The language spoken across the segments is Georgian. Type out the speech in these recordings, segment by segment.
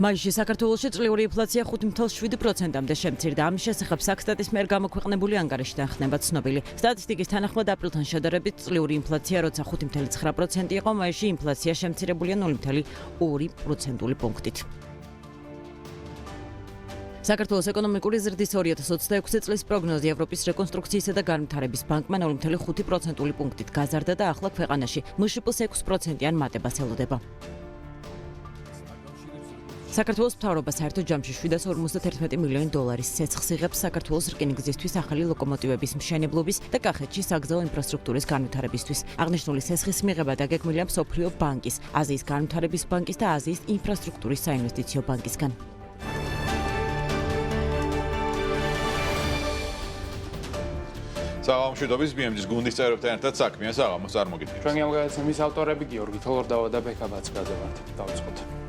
მაისში საქართველოში წლიური ინფლაცია 5.7%-მდე შემცირდა. ამის შესახებ საქსტატის მიერ გამოქვეყნებული ანგარიშიდან ხდება ცნობილი. სტატისტიკის თანახმად აპრილთან შედარებით წლიური ინფლაცია როცა 5.9% იყო, მაისში ინფლაცია შემცირებულია 0.2% პუნქტით. საქართველოს ეკონომიკური ზრდის 2026 წლის პროგნოზი ევროპის რეკონსტრუქციისა და განვითარების ბანკმა 0.5% პუნქტით გაზარდა და ახლა ქვეყანაში მშპ+6%-იან მატებას ელოდება. საქართველოს მთავრობა საერთო ჯამში 751 მილიონი დოლარის ცეცხლს იღებს საქართველოს რკინიგზისთვის ახალი ლოკომოტივების მშენებლობის და კახეთში საგზაო ინფრასტრუქტურის განვითარებისთვის. აღნიშნული ცეცხლის მიღება დაგეგმილია მსოფლიო ბანკის, აზიის განვითარების ბანკის და აზიის ინფრასტრუქტურის საინვესტიციო ბანკისგან. საღამოშვიდობის BMG-ის გუნდის წევრებთან ერთად საქმეა საღამოს წარმოგიდგენთ. ჩვენი ამ გადაცემის ავტორები გიორგი თოლორდავა და ბექა ბაცკაძე ვართ. დავიწყოთ.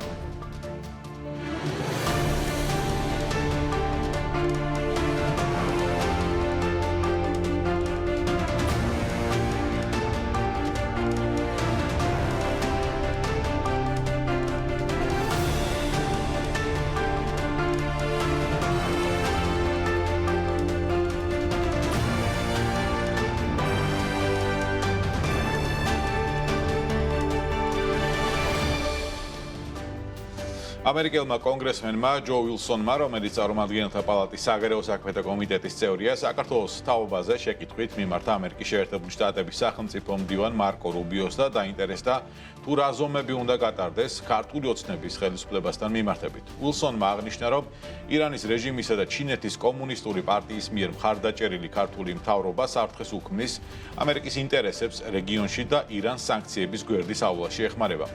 ამერიკელმა კონგრესმენმა ჯო უილსონმა, რომელიც წარმომადგენელთა პალატის საგარეო საქმეთა კომიტეტის წევრია, საქართველოს თავობაზე შეკითხვით მიმართა ამერიკის შეერთებული შტატების სახელმწიფო მდივან მარკო რუბიოს და დაინტერესდა თუ რა ზომები უნდა გატარდეს ქართული ოცნების ხელისუფლებასთან მიმართებით. უილსონმა აღნიშნა, რომ ირანის რეჟიმისა და ჩინეთის კომუნისტური პარტიის მიერ მხარდაჭერილი ქართული მთავრობა საფრთხეს უქმნის ამერიკის ინტერესებს რეგიონში და ირანს სანქციების გვერდის აუვლაში ეხმარება.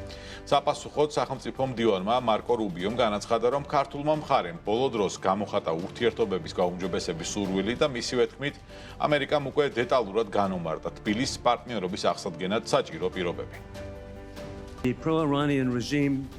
საპასუხოდ სახელმწიფო მდივანმა მარკო რუბიომ განაცხადა, რომ ქართულმა მხარემ ბოლო დროს გამოხატა ურთიერთობების გაუმჯობესების სურვილი და მისივე თქმით, ამერიკამ უკვე დეტალურად განუმარტა თბილისის პარტნიორობის აღსადგენად საჭირო პირობები.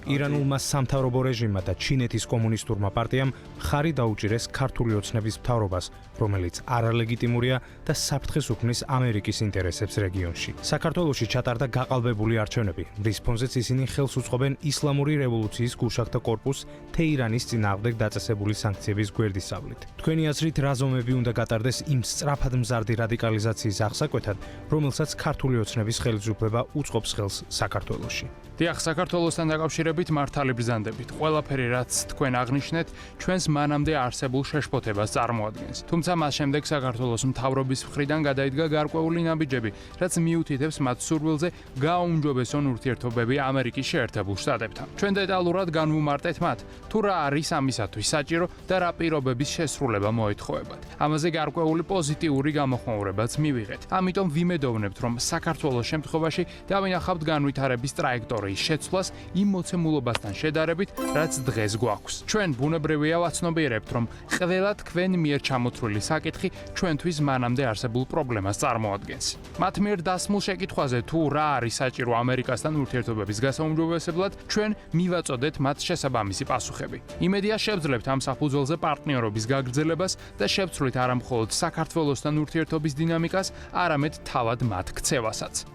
ირანულმა სამთავრობო რეჟიმმა და ჩინეთის კომუნისტურმა პარტიამ მხარი დაუჭირეს ქართული ოცნების მთავრობას, რომელიც არალეგიტიმურია და საფრთხეს უქმნის ამერიკის ინტერესებს რეგიონში. საქართველოში ჩატარდა გაყალბებული არჩევნები, რის ფონზეც ისინი ხელს უწყობენ ისლამური რევოლუციის გულშახთა კორპუსს თეირანის წინააღმდეგ დაწესებული სანქციების გვერდისავლით. თქვენი აზრით რა ზომები უნდა გატარდეს იმ სწრაფად მზარდი რადიკალიზაციის აღსაკვეთად, რომელსაც ქართული ოცნების ხელისუფლება უწყობს ხელს საქართველოში? დიახ, საქართველოსთან დაკავშირებით მართალი ბრძანდებით. ყველაფერი, რაც თქვენ აღნიშნეთ, ჩვენს მანამდე არსებულ შეშფოთებას წარმოადგენს. თუმცა მას შემდეგ საქართველოს მთავრობის მხრიდან გადაიდგა გარკვეული ნაბიჯები, რაც მიუთითებს მათ სურვილზე გააუმჯობესონ ურთიერთობები ამერიკის შეერთებულ შტატებთან. ჩვენ დეტალურად განვუმარტეთ მათ, თუ რა არის ამისათვის საჭირო და რა პირობების შესრულება მოეთხოვებათ. ამაზე გარკვეული პოზიტიური გამოხმაურებაც მივიღეთ. ამიტომ ვიმედოვნებთ, რომ საქართველოს შემთხვევაში დავინახავთ განვითარების ტრაექტორიის შეცვლას იმ მოცემულობასთან შედარებით, რაც დღეს გვაქვს. ჩვენ ბუნებრივია ვაცნობიერებთ, რომ ყველა თქვენ მიერ ჩამოთვლილი საკითხი ჩვენთვის მანამდე არსებულ პრობლემას წარმოადგენს. მათ მიერ დასმულ შეკითხვაზე, თუ რა არის საჭირო ამერიკასთან ურთიერთობების გასაუმჯობესებლად, ჩვენ მივაწოდეთ მათ შესაბამისი პასუხები. იმედია შევძლებთ ამ საფუძველზე პარტნიორობის გაგრძელებას და შევცვლით არა მხოლოდ საქართველოსთან ურთიერთობის დინამიკას, არამედ თავად მათ ქცევასაც.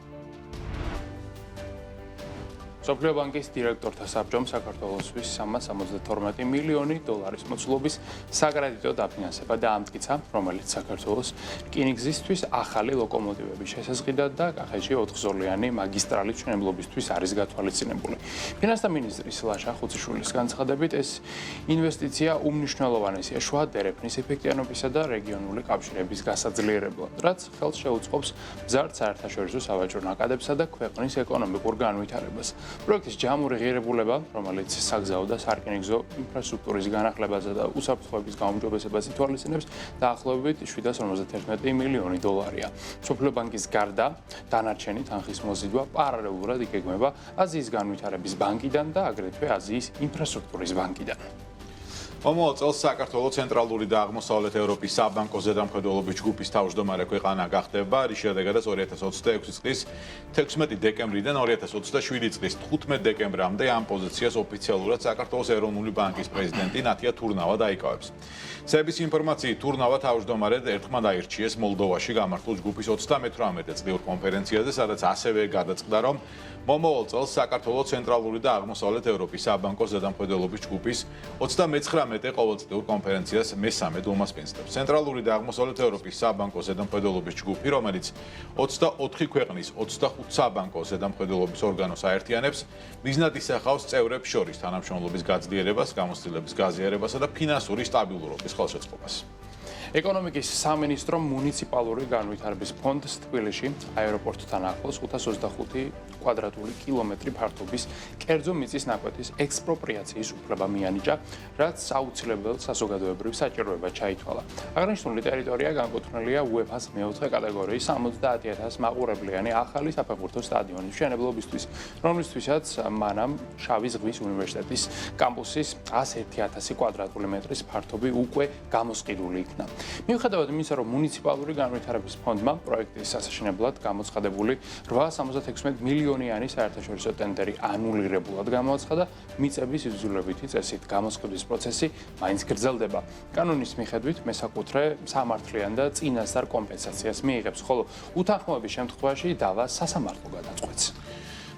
მსოფლიო ბანკის დირექტორთა საბჭომ საქართველოსთვის 372 მილიონი დოლარის მოცულობის საკრედიტო დაფინანსება დაამტკიცა, რომელიც საქართველოს რკინიგზისთვის ახალი ლოკომოტივების შესაზღვრად და კახეთში 4-ზოლიანი მაგისტრალის მშენებლობისთვის არის გათვალისწინებული. ფინანსთა მინისტრის ლაშა ხუციშვილის განცხადებით, ეს ინვესტიცია უმნიშვნელოვანესია შუა დერეფნის ეფექტიანობისა და რეგიონული კავშირების გასაძლიერებლად, რაც ხელს შეუწყობს მზარდ საერთაშორისო სავაჭრო ნაკადებსა და ქვეყნის ეკონომიკურ განვითარებას. პროექტის ჯამური ღირებულება, რომელიც საგზაო და სარკინიგზო ინფრასტრუქტურის განახლებაზე და უსაფრთხოების გაუმჯობესებას ითვალისწინებს, დაახლოებით 751 მილიონი დოლარია. მსოფლიო ბანკის გარდა, დანარჩენი თანხის მოზიდვა პარალელურად იგეგმება აზიის განვითარების ბანკიდან და აგრეთვე აზიის ინფრასტრუქტურის ბანკიდან. მომავალ წელს საქართველოს ცენტრალური და აღმოსავლეთ ევროპის საბანკო ზედამხედველობის ჯგუფის თავმჯდომარე ქვეყანა გახდება, რის შედეგადაც 2026 წლის 16 დეკემბრიდან 2027 წლის 15 დეკემბრამდე ამ პოზიციას ოფიციალურად საქართველოს ეროვნული ბანკის პრეზიდენტი ნათია თურნავა დაიკავებს. SEBIS ინფორმაციით თურნავა თავმჯდომარედ ერთხმად აირჩიეს მოლდოვაში გამართულ ჯგუფის 38 წლიურ კონფერენციაზე, სადაც ასევე გადაწყდა, რომ მომავალ წელს საქართველოს ცენტრალური და აღმოსავლეთ ევროპის საბანკო ზედამხედველობის ჯგუფის 39 ყოველწლიურ კონფერენციას მესამედ უმასპინძლებს. ცენტრალური და აღმოსავლეთ ევროპის საბანკო ზედამხედველობის ჯგუფი, რომელიც 24 ქვეყნის 25 საბანკო ზედამხედველობის ორგანოს აერთიანებს, მიზნად ისახავს წევრებს შორის თანამშრომლობის გაძლიერებას, გამოცდილების გაზიარებასა და ფინანსური სტაბილურობის ხელშეწყობას. ეკონომიკის სამინისტრო მუნიციპალური განვითარების ფონდს თბილისში აეროპორტთან ახლოს 525 კვადრატული კილომეტრი ფართობის კერძო მიწის ნაკვეთის ექსპროპრიაციის უფლება მიანიჭა, რაც აუცილებელ საზოგადოებრივ საჭიროებად ჩაითვალა. აღნიშნული ტერიტორია განკუთვნილია UEFA-ს მეოთხე კატეგორიის 70,000 მაყურებლიანი ახალი საფეხბურთო სტადიონის მშენებლობისთვის, რომლისთვისაც მანამ შავი ზღვის უნივერსიტეტის კამპუსის 101,000 კვადრატული მეტრის ფართობი უკვე გამოსყიდული იქნა. მიუხედავად იმისა, რომ მუნიციპალური განვითარების ფონდმა პროექტის ასაშენებლად გამოცხადებული 876 მილიონიანი საერთაშორისო ტენდერი ანულირებულად გამოაცხადა, მიწების იძულებითი წესით გამოსყიდვის პროცესი მაინც გრძელდება. კანონის მიხედვით მესაკუთრე სამართლიან და წინასწარ კომპენსაციას მიიღებს, ხოლო უთანხმოების შემთხვევაში დავა სასამართლო გადაწყვეტს.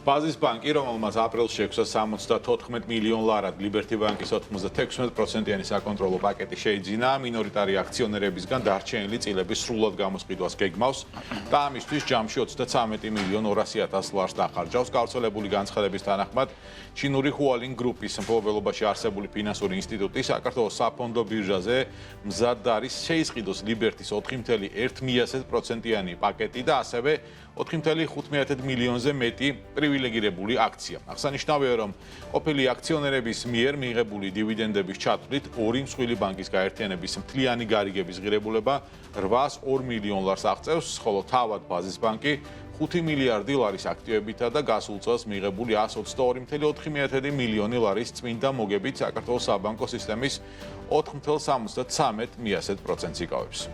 ბაზის ბანკი, რომელმაც აპრილში 674 მილიონ ლარად ლიბერტი ბანკის 96%-იანი საკონტროლო პაკეტი შეიძინა, მინორიტარი აქციონერებისგან დარჩენილი წილების სრულად გამოსყიდვას გეგმავს და ამისთვის ჯამში 33 მილიონ 200,000 ლარს დახარჯავს. გავრცელებული განცხადების თანახმად, ჩინური ჰუალინ გრუპის მფლობელობაში არსებული ფინანსური ინსტიტუტი საქართველოს საფონდო ბირჟაზე მზად არის შეისყიდოს ლიბერტის 4,1%-იანი პაკეტი და ასევე 4,5 მილიონზე მეტი პრივილეგირებული აქცია. აღსანიშნავია, რომ ყოფილი აქციონერების მიერ მიღებული დივიდენდების ჩათვლით ორი მსხვილი ბანკის გაერთიანების მთლიანი გარიგების ღირებულება 802 მილიონ ლარს აღწევს, ხოლო თავად ბაზის ბანკი 5 მილიარდი ლარის აქტივებითა და გასულ წელს მიღებული 122,4 მილიონი ლარის წმინდა მოგებით საქართველოს საბანკო სისტემის 4,73%-ს იკავებს.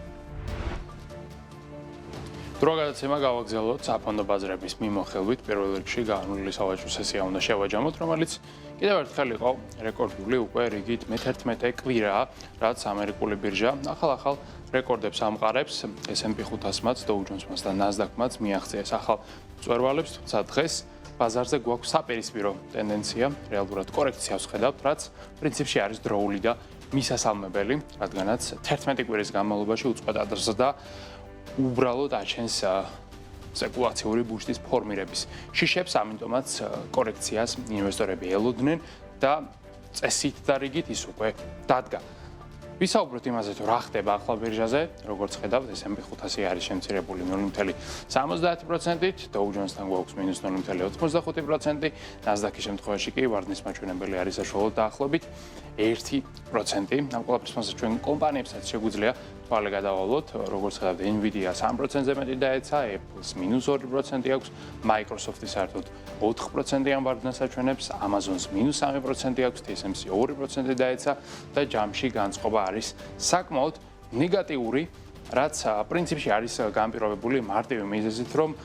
დროგადაცემა გავაგზავნოთ საფონდო ბაზრების მიმოხილვით. პირველ რიგში განული სავაჭრო სესია უნდა შევაჯამოთ, რომელიც კიდევ ერთხელ იყო რეკორდული, უკვე რიგით მე-11 კვირაა, რაც ამერიკული ბირჟა ახალ რეკორდებს ამყარებს. S&P 500-მაც, Dow Jones-მაც და Nasdaq-მაც მიაღწიეს ახალ მწვერვალებს, თუმცა დღეს ბაზარზე გვაქვს საპირისპირო ტენდენცია, რეალურად კორექციას ხედავთ, რაც პრინციპში არის დროული და მისასალმებელი, რადგანაც 11 კვირის განმავლობაში უწყვეტ ზრდა უბრალოდ აჩენს სპეკულაციური ბურსის ფორმირების შიშებს, ამიტომაც კორექციას ინვესტორები ელოდნენ და წესით და რიგით ის უკვე დადგა. ვისაუბროთ იმაზე, თუ რა ხდება ახალ ბირჟაზე, როგორც ხედავთ, S&P 500 არის შემცირებული 0,70%-ით, Dow Jones-თან გვაქვს -0,85%, Nasdaq-ის შემთხვევაში კი ვარდნის მაჩვენებელი არის საშუალოდ დაახლოებით 1%. ამ ყველაფერს მასე ჩვენ კომპანიებსაც შეგვიძლია თვალე გადავალოთ, როგორც ხედავთ, Nvidia 3%-ზე მეტი დაეცა, Apple-ს -2% აქვს, Microsoft-ის საერთოდ 4%-იან ვარდნას აჩვენებს, Amazon-ს -3% აქვს, TSMC 2% დაეცა და ჯამში განწყობა არის საკმაოდ ნეგატიური, რაც პრინციპში არის განპირობებული მარტივი მიზეზით, რომ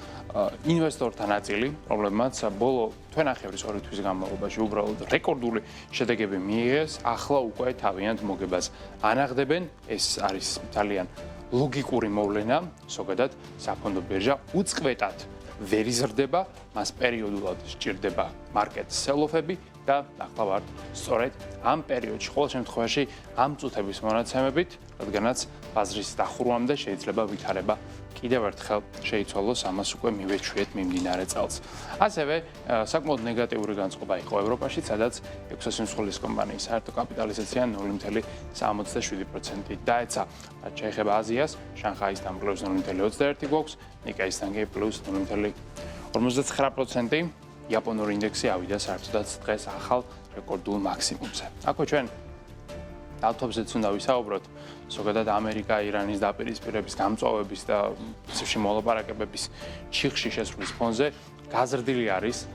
ინვესტორთა ნაწილი, რომლებმაც ბოლო თვენახევრის 2 თვის განმავლობაში უბრალოდ რეკორდული შედეგები მიიღეს, ახლა უკვე თავიანთ მოგებას ანაღდებენ. ეს არის ძალიან ლოგიკური მოვლენა, ზოგადად საფონდო ბირჟა უწყვეტად ვერ იზრდება, მას პერიოდულად სჭირდება მარკეტ სელოფები და ახლა ვართ სწორედ ამ პერიოდში, ყოველ შემთხვევაში ამ წუთების მონაცემებით, რადგანაც ბაზრის დახურვამდე შეიძლება ვითარება კიდევ ერთხელ შეიცვალოს, ამას უკვე მივეჩვიეთ მიმდინარე წელს. ასევე საკმაოდ ნეგატიური განწყობა იყო ევროპაში, სადაც 600 მსხვილი კომპანიის საერთო კაპიტალიზაცია 0,67% დაეცა. რაც შეეხება აზიას, შანხაისთან +0,21 გვაქვს, ნიკაისთან კი +0,59%. იაპონური ინდექსი ავიდა საერთოდაც დღეს ახალ რეკორდულ მაქსიმუმზე. აქვე ჩვენ ნავთობზეც უნდა ვისაუბროთ, ზოგადად ამერიკა ირანის დაპირისპირების გამწვავების და ციხში მოლაპარაკებების ჩიხში შესვლის ფონზე გაზრდილი არის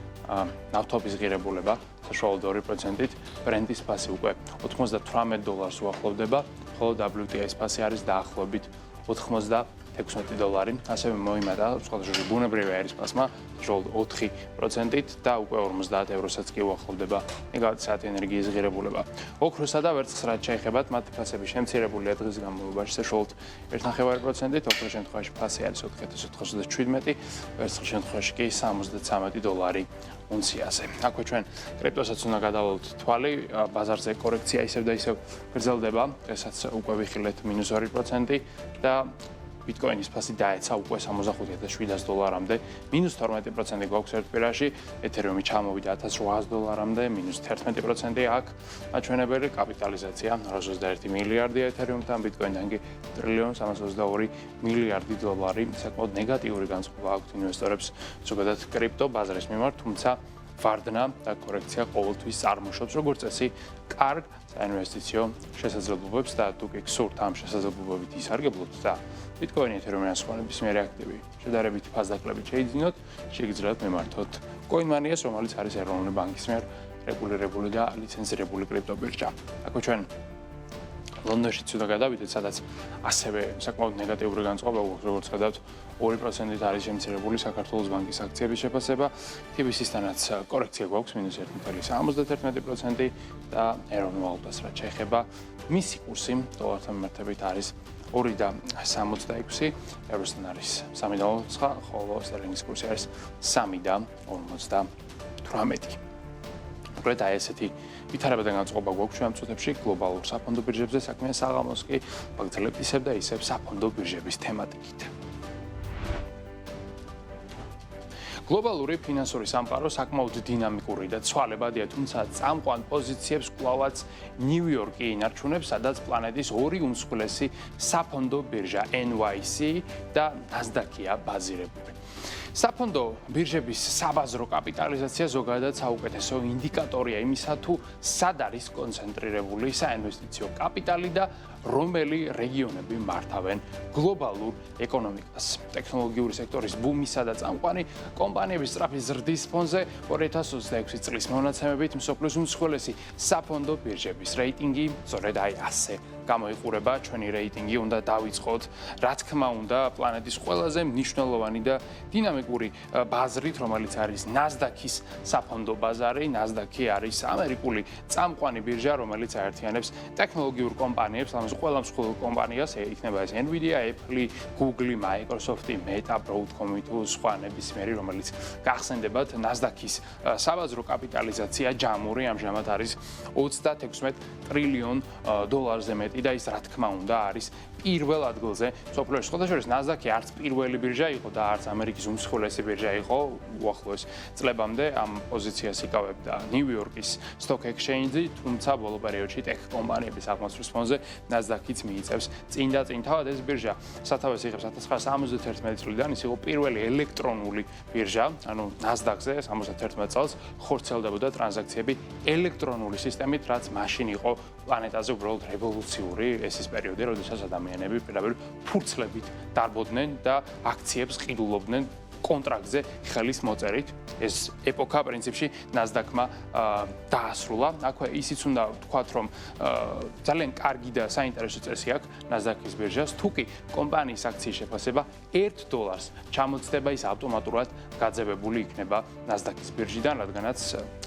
ნავთობის ღირებულება საშუალოდ 2%-ით, ბრენტის ფასი უკვე $98 უახლოვდება, ხოლო WTI-ის ფასი არის დაახლოებით $96, ასევე მოიმატა სხვადასხვა ბუნებრივი აირის ფასმა საშუალოდ 4%-ით და უკვე 50 ევროსაც კი უახლოვდება მეგავატ-საათი ენერგიის ღირებულება. ოქროსა და ვერცხლს რაც შეეხებათ, მათი ფასები შემცირებულია დღის განმავლობაში საშუალოდ 1.5%-ით, ოქროს შემთხვევაში ფასი არის $4,417, ვერცხლის შემთხვევაში კი $73 უნციაზე. აქვე ჩვენ კრიპტოსაც უნდა გადავალოთ თვალი, ბაზარზე კორექცია ისევ და ისევ გრძელდება, დღესაც უკვე ვიხილეთ -2% და ბიტკოინის ფასი დაეცა უკვე $65,700-მდე, -12% გვაქვს ერთ კვირაში, ეთერიუმი ჩამოვიდა $1,800-მდე, -11% აქ აჩვენებელი კაპიტალიზაცია 821 მილიარდია ეთერიუმთან, ბიტკოინთან კი $1,322 მილიარდი, საკმაოდ ნეგატიური განწყობა აქვთ ინვესტორებს ზოგადად კრიპტო ბაზრის მიმართ, თუმცა ვარდნა და კორექცია ყოველთვის წარმოშობს როგორც წესი კარგ საინვესტიციო შესაძლებლობებს და თუ კი გსურთ ამ შესაძლებლობებით ისარგებლოთ და ბიტკოინი ეთერიუმი ან სხვა ნებისმიერი აქტივი შედარებით ფასდაკლებით შეიძინოთ, შეგიძლიათ მიმართოთ CoinMania-ს, რომელიც არის ეროვნული ბანკის მიერ რეგულირებული და ლიცენზირებული კრიპტობირჟა. აქვე ჩვენ ლონდონშიც უნდა გადავიდეთ, სადაც ასევე საკმაოდ ნეგატიური განწყობა გვაქვს, როგორც ხედავთ, 2%-ით არის შემცირებული საქართველოს ბანკის აქციების შეფასება, TBC-სთანაც კორექცია გვაქვს -1.71% და ეროვნულ ვალუტას რაც შეეხება, მისი კურსი დოლართან მიმართებით არის 2.66, ევროსთან არის 3.9, ხოლო სტერლინგის კურსი არის 3.58. უბრალოდ აი ესეთი ვითარებადი განწყობა გვაქვს ჩვენ ამ წუთებში გლობალურ საფონდო ბირჟებზე, საქმე საღამოს კი ვაგრძელებთ ისევ და ისევ საფონდო ბირჟების თემატიკით. გლობალური ფინანსური სამყარო საკმაოდ დინამიკური და ცვალებადია, თუმცა წამყვან პოზიციებს კვლავაც ნიუ-იორკი ინარჩუნებს, სადაც პლანეტის ორი უმსხვილესი საფონდო ბირჟა NYSE და NASDAQ-ია ბაზირებული. საფონდო ბირჟების საბაზრო კაპიტალიზაცია ზოგადად საუკეთესო ინდიკატორია იმისა, თუ სად არის კონცენტრირებული საინვესტიციო კაპიტალი და რომელი რეგიონები მართავენ გლობალურ ეკონომიკას. ტექნოლოგიური სექტორის ბუმისა და წამყვანი კომპანიების სწრაფი ზრდის ფონზე 2026 წლის მონაცემებით მსოფლიოს უმსხვილესი საფონდო ბირჟების რეიტინგი სწორედ აი ასე გამოიყურება. ჩვენი რეიტინგი უნდა დავიწყოთ, რა თქმა უნდა, პლანეტის ყველაზე მნიშვნელოვანი და დინამიკური ბაზრით, რომელიც არის NASDAQ-ის საფონდო ბაზარი. NASDAQ-ი არის ამერიკული წამყვანი ბირჟა, რომელიც აერთიანებს ტექნოლოგიურ კომპანიებს, ამას ყველა მსხვილ კომპანიას, იქნება ეს Nvidia, Apple, Google, Microsoft, Meta, Broadcom თუ სხვა ნებისმიერი, რომელიც გახსენდებათ NASDAQ-ის საბაზრო კაპიტალიზაცია ჯამური ამჟამად არის $36 ტრილიონ მეტი და ის რა თქმა უნდა არის პირველ ადგილზე მსოფლიოში. შესაძლოა NASDAQ-ი არც პირველი ბირჟა იყო და არც ამერიკის უმსხვილესი ბირჟა იყო უახლოეს წლებამდე ამ პოზიციას იკავებდა ნიუ-იორკის Stock Exchange-ი, თუმცა ბოლო პერიოდში ტექ კომპანიების აღმასვლის ფონზე NASDAQ-იც მიიწევს წინ და წინ. თავად ეს ბირჟა სათავეს იღებს 1971 წლიდან, ის იყო პირველი ელექტრონული ბირჟა, ანუ NASDAQ-ზე 71 წელს ხორციელდებოდა ტრანზაქციები ელექტრონული სისტემით, რაც მაშინ იყო პლანეტაზე უბრალოდ რევოლუციური ეს ის პერიოდი, როდესაც ადამიანები პირდაპირ ფურცლებით დარბოდნენ და აქციებს ყიდულობდნენ კონტრაქტზე ხელის მოწერით. ეს ეპოქა პრინციპში NASDAQ-მა დაასრულა. აქვე ისიც უნდა ვთქვათ, რომ ძალიან კარგი და საინტერესო წესი აქვს NASDAQ-ის ბირჟას. თუ კი კომპანიის აქციის შეფასება $1 ჩამოწდება, ის ავტომატურად გაძევებული იქნება NASDAQ-ის ბირჟიდან, რადგანაც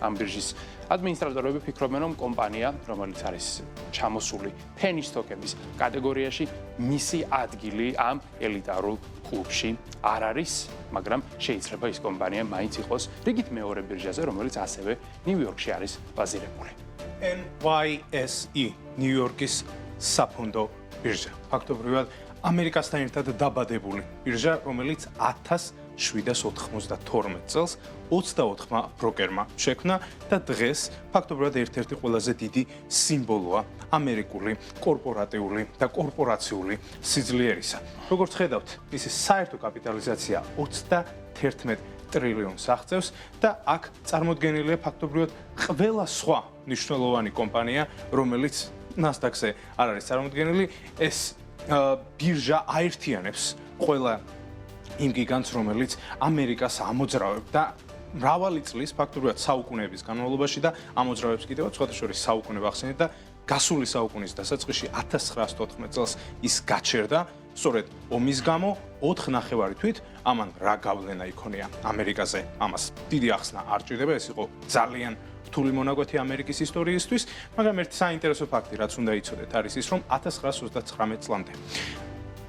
ამ ბირჟის ადმინისტრატორები ფიქრობენ, რომ კომპანია, რომელიც არის ჩამოსული ფენის სტოკების კატეგორიაში, მისი ადგილი ამ ელიტარულ კლუბში არ არის, მაგრამ შეიძლება ის კომპანია მაინც იყოს რიგით მეორე ბირჟაზე, რომელიც ასევე ნიუ-იორკში არის ბაზირებული. NYSE, ნიუ-იორკის საფონდო ბირჟა. ფაქტობრივად ამერიკასთან ერთად დაბადებული ბირჟა, რომელიც 1792 წელს 24-მა ბროკერმა შექმნა და დღეს ფაქტობრივად ერთ-ერთი ყველაზე დიდი სიმბოლოა ამერიკული კორპორატიული და კორპორაციული სიძლიერისა. როგორც ხედავთ, მისი საერთო კაპიტალიზაცია 31 ტრილიონს აღწევს და აქ წარმოდგენილია ფაქტობრივად ყველა სხვა მნიშვნელოვანი კომპანია, რომელიც NASDAQ-ზე არ არის წარმოდგენილი. ეს ბირჟა აერთიანებს ყველა იმ გიგანტს, რომელიც ამერიკას ამოძრავებდა მრავალი წლის ფაქტობრივად საუკუნეების განმავლობაში და ამ მოძრაობებს კიდევ სხვათა შორის საუკუნე ვახსენეთ და გასული საუკუნის დასაწყისში 1914 წელს ის გაჩერდა. სწორედ ომის გამო 4.5 თვით ამან რა გავლენა იქონია ამერიკაზე. ამას დიდი ახსნა არ ჭირდება, ეს იყო ძალიან რთული მონაკვეთი ამერიკის ისტორიისთვის, მაგრამ ერთი საინტერესო ფაქტი, რაც უნდა იცოდეთ, არის ის, რომ 1939 წლამდე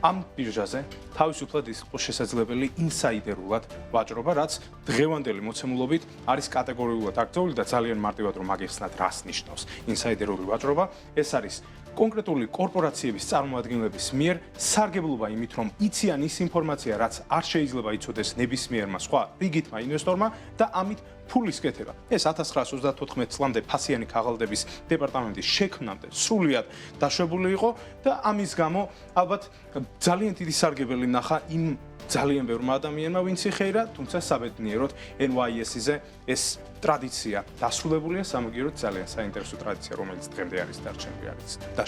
ამ ბირჟაზე თავისუფლად იყო შესაძლებელი ინსაიდერულად ვაჭრობა, რაც დღევანდელი მოცემულობით არის კატეგორიულად აკრძალული და ძალიან მარტივად რომ მაგიხსნათ, რას ნიშნავს ინსაიდერული ვაჭრობა. ეს არის კონკრეტული კორპორაციების წარმომადგენლების მიერ სარგებლობა იმით, რომ იციან ის ინფორმაცია, რაც არ შეიძლება იცოდეს ნებისმიერმა სხვა რიგითმა ინვესტორმა და ამით ფულის კეთება. ეს 1934 წლამდე ფასიანი ქაღალდების დეპარტამენტის შექმნამდე სრულიად დაშვებული იყო და ამის გამო ალბათ ძალიან დიდი სარგებელი ნახა იმ ძალიან ბევრმა ადამიანმა, ვინც იხეირა, თუმცა საბედნიეროდ NYSE-ზე ეს ტრადიცია დასრულებულია, სამაგიეროდ ძალიან საინტერესო ტრადიცია, რომელიც დღემდე არის დარჩენილი არის და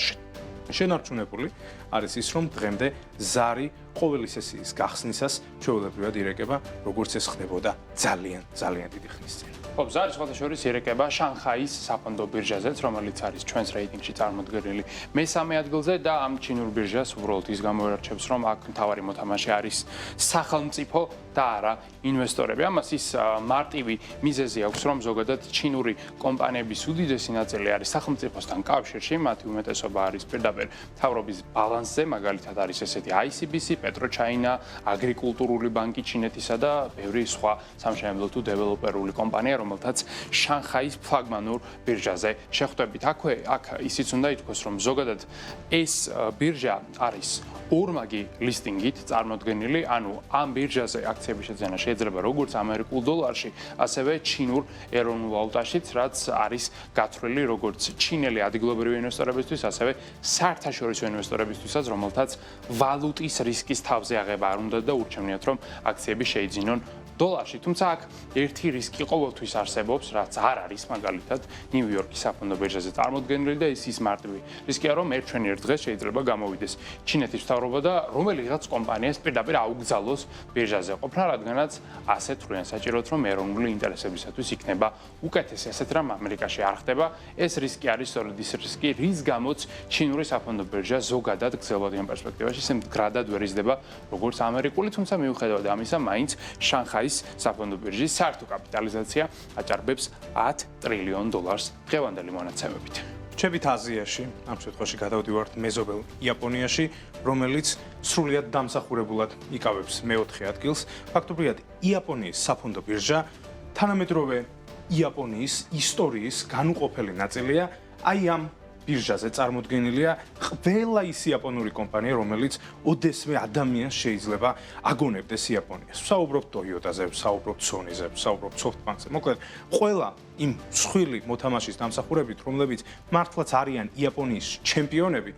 შენარჩუნებული არის ის, რომ დღემდე ზარი ყოველი სესიის გახსნისას ჩვეულებრივად ირეკება, როგორც ეს ხდებოდა ძალიან დიდი ხნის წინ. ხო, ზარი სხვათა შორის ირეკება შანხაის საფონდო ბირჟაზეც, რომელიც არის ჩვენს რეიტინგში წარმოდგენილი მესამე ადგილზე და ამ ჩინურ ბირჟას უბრალოდ ის გამოერჩევს, რომ აქ მთავარი მოთამაშე არის სახელმწიფო და არა ინვესტორები. ამას ის მარტივი მიზეზი აქვს, რომ ზოგადად ჩინური კომპანიების უდიდესი ნაწილი არის სახელმწიფოსთან კავშირში, მათი უმეტესობა არის პირდაპირ მთავრობის ბალანსზე, მაგალითად არის ესეთი ICBC, PetroChina, აგრიკულტურული ბანკი ჩინეთისა და ბევრი სხვა სამშენებლო თუ დეველოპერული კომპანია, რომელთაც შანხაის ფლაგმანურ ბირჟაზე შეხვდებით. აქ ისიც უნდა ითქვას, რომ ზოგადად ეს ბირჟა არის ორმაგი ლისტინგით წარმოდგენილი, ანუ ამ ბირჟაზე აქციების შეძენა შეიძლება როგორც ამერიკულ დოლარში, ასევე ჩინურ ეროვნულ ვალუტაშიც, რაც არის გათვლილი როგორც ჩინელი ადგილობრივი ინვესტორებისთვის, ასევე საერთაშორისო ინვესტორებისთვისაც, რომელთაც ვალუტის რისკის თავზე აღება არ უნდა და ურჩევნიათ, რომ აქციები შეიძინონ დოლარში. თუმცა აქ ერთი რისკი ყოველთვის არსებობს, რაც არ არის მაგალითად ნიუ-იორკის საფონდო ბირჟაზე წარმოდგენილი და ის მარტივი რისკია, რომ ერთ დღეს შეიძლება გამოვიდეს ჩინეთის მთავრობა და რომელიღაც კომპანიას პირდაპირ აუგზავნოს ბირჟაზე ყოფნა, რადგანაც ასეთ რუიან საჭიროთ, რომ ეროვნული ინტერესებისათვის იქნება უკეთესი. ასეთ რამ ამერიკაში არ ხდება. ეს რისკი არის სწორედ ის რისკი, რის გამოც ჩინური საფონდო ბირჟა ზოგადად გრძელვადიან პერსპექტივაში ისე მდგრადად ვერ იზრდება, როგორც ამერიკული, თუმცა მიუხედავად ამისა, მაინც შანხაის საფონდო ბირჟის საერთო კაპიტალიზაცია აჭარბებს $10 ტრილიონ დღევანდელი მონაცემებით. რჩებით აზიაში, ამ შემთხვევაში გადავდივართ მეზობელ იაპონიაში, რომელიც სრულიად დამსახურებულად იკავებს მეოთხე ადგილს. ფაქტობრივად, იაპონიის საფონდო ბირჟა თანამედროვე იაპონიის ისტორიის განუყოფელი ნაწილია. აი ამ ბირჟაზე წარმოდგენილია ყველა ის იაპონური კომპანია, რომელიც ოდესმე ადამიანს შეიძლება აგონებდეს იაპონიას. ვსაუბრობთ Toyota-ზე, ვსაუბრობთ Sony-ზე, ვსაუბრობთ SoftBank-ზე. მოკლედ, ყველა იმ მსხვილი მოთამაშის დამსახურებით, რომლებიც მართლაც არიან იაპონიის ჩემპიონები,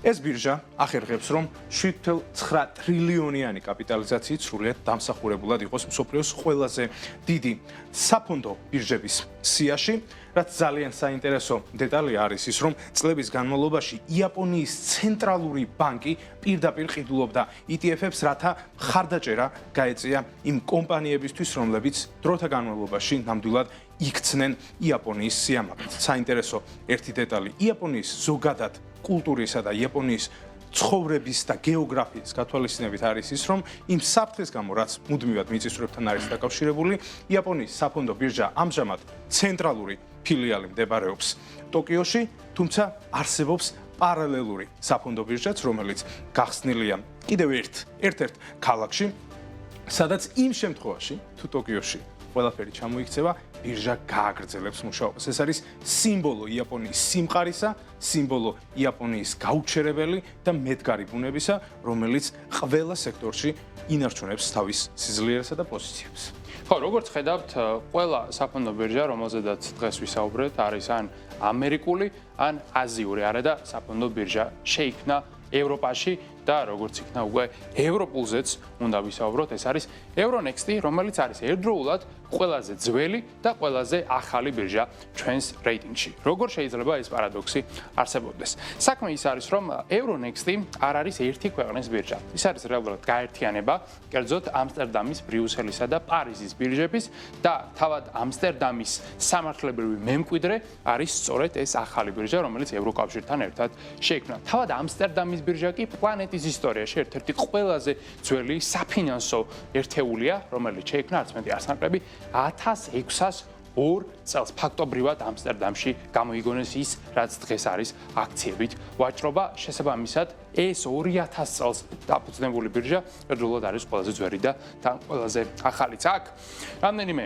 ეს ბირჟა ახერხებს, რომ 7.9 ტრილიონიანი კაპიტალიზაციით სრულიად დამსახურებულად იყოს მსოფლიოს ყველაზე დიდი საფონდო ბირჟების სიაში. რაც ძალიან საინტერესო დეტალი არის ის, რომ წლების განმავლობაში იაპონიის ცენტრალური ბანკი პირდაპირ ყიდულობდა ETF-ებს, რათა ხარდაჭერა გაეწია იმ კომპანიებისთვის, რომლებიც დროთა განმავლობაში ნამდვილად იქცნენ იაპონიის სიამაყედ. საინტერესო ერთი დეტალი, იაპონიის ზოგადად კულტურისა და იაპონიის ცხოვრების და გეოგრაფიის გათვალისწინებით არის ის, რომ იმ საფრთხის გამო, რაც მუდმივად მიწისძვრებთან არის დაკავშირებული, იაპონიის საფონდო ბირჟა ამჟამად ცენტრალური ფილიალი მდებარეობს ტოკიოში, თუმცა არსებობს პარალელური საფონდო ბირჟაც, რომელიც გახსნილია კიდევ ერთ-ერთ ქალაქში, სადაც იმ შემთხვევაში, თუ ტოკიოში ყველაფერი ჩამოიქცევა, ბირჟა გააგრძელებს მუშაობას. ეს არის სიმბოლო იაპონიის სიმყარისა, სიმბოლო იაპონიის გაუჩერებელი და მედგარი ბუნებისა, რომელიც ყველა სექტორში ინარჩუნებს თავის სიძლიერესა და პოზიციებს. ხო, როგორც ხედავთ, ყველა საფონდო ბირჟა, რომელზედაც დღეს ვისაუბრეთ, არის ან ამერიკული, ან აზიური, არა და საფონდო ბირჟა შეიქმნა ევროპაში და როგორც იქნა უკვე ევროპულზეც უნდა ვისაუბროთ, ეს არის Euronext-ი, რომელიც არის ერთდროულად ყველაზე ძველი და ყველაზე ახალი ბირჟა ჩვენს რეიტინგში. როგორ შეიძლება ეს პარადოქსი არსებობდეს? საქმე ის არის, რომ Euronext-ი არ არის ერთი ქვეყნის ბირჟა. ის არის რეალურად გაერთიანება, კერძოდ ამსტერდამის, ბრიუსელისა და პარიზის ბირჟების და თავად ამსტერდამის სამართლებრივი მემკვიდრე არის სწორედ ეს ახალი ბირჟა, რომელიც ევროკავშირთან ერთად შეიქმნა. თავად ამსტერდამის ბირჟა კი პლანეტის ისტორიაში ერთ-ერთი ყველაზე ძველი საფინანსო ერთეულია, რომელიც შეიქმნა არც მეტი არც ნაკლები 1602 წელს ფაქტობრივად ამსტერდამში გამოიგონეს ის, რაც დღეს არის აქციებით ვაჭრობა. შესაბამისად, ეს 2000 წელს დაფუძნებული ბირჟა ერთდროულად არის ყველაზე ძველი და თან ყველაზე ახალიც. აქ რამდენიმე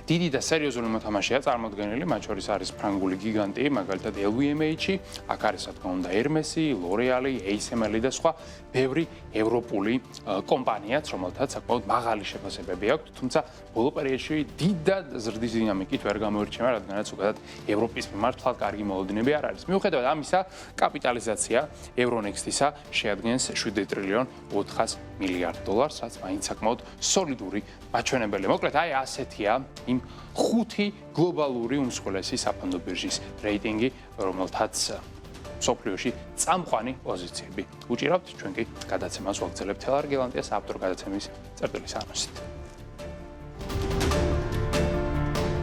დიდი და სერიოზული მოთამაშეა წარმოდგენილი, მათ შორის არის ფრანგული გიგანტი, მაგალითად LVMH-ი, აქ არის რა თქმა უნდა Hermes-ი, L'Oreal-ი, ASML-ი და სხვა ბევრი ევროპული კომპანიაც, რომელთაც საკმაოდ მაღალი შეფასებები აქვთ, თუმცა ბოლო პერიოდში დიდ და ზრდის დინამიკით ვერ გამოირჩევა, რადგანაც უბრალოდ ევროპის მიმართ კარგი მოლოდინები არ არის. მიუხედავად ამისა, კაპიტალიზაცია Euronext-ისა შეადგენს 7 ტრილიონ 400 მილიარდ დოლარს, რაც მაინც საკმაოდ სოლიდური მაჩვენებელი. მოკლედ, აი ასეთია იმ 5 გლობალური უმსხვილესი საფონდო ბირჟის რეიტინგი, რომელთაც სოფლიოში წამყვანი პოზიციები უჭირავთ. ჩვენ კი გადაცემას ვაგრძელებთ თელარ გელანტიას ავტორ გადაცემის წერტილის ანონსით.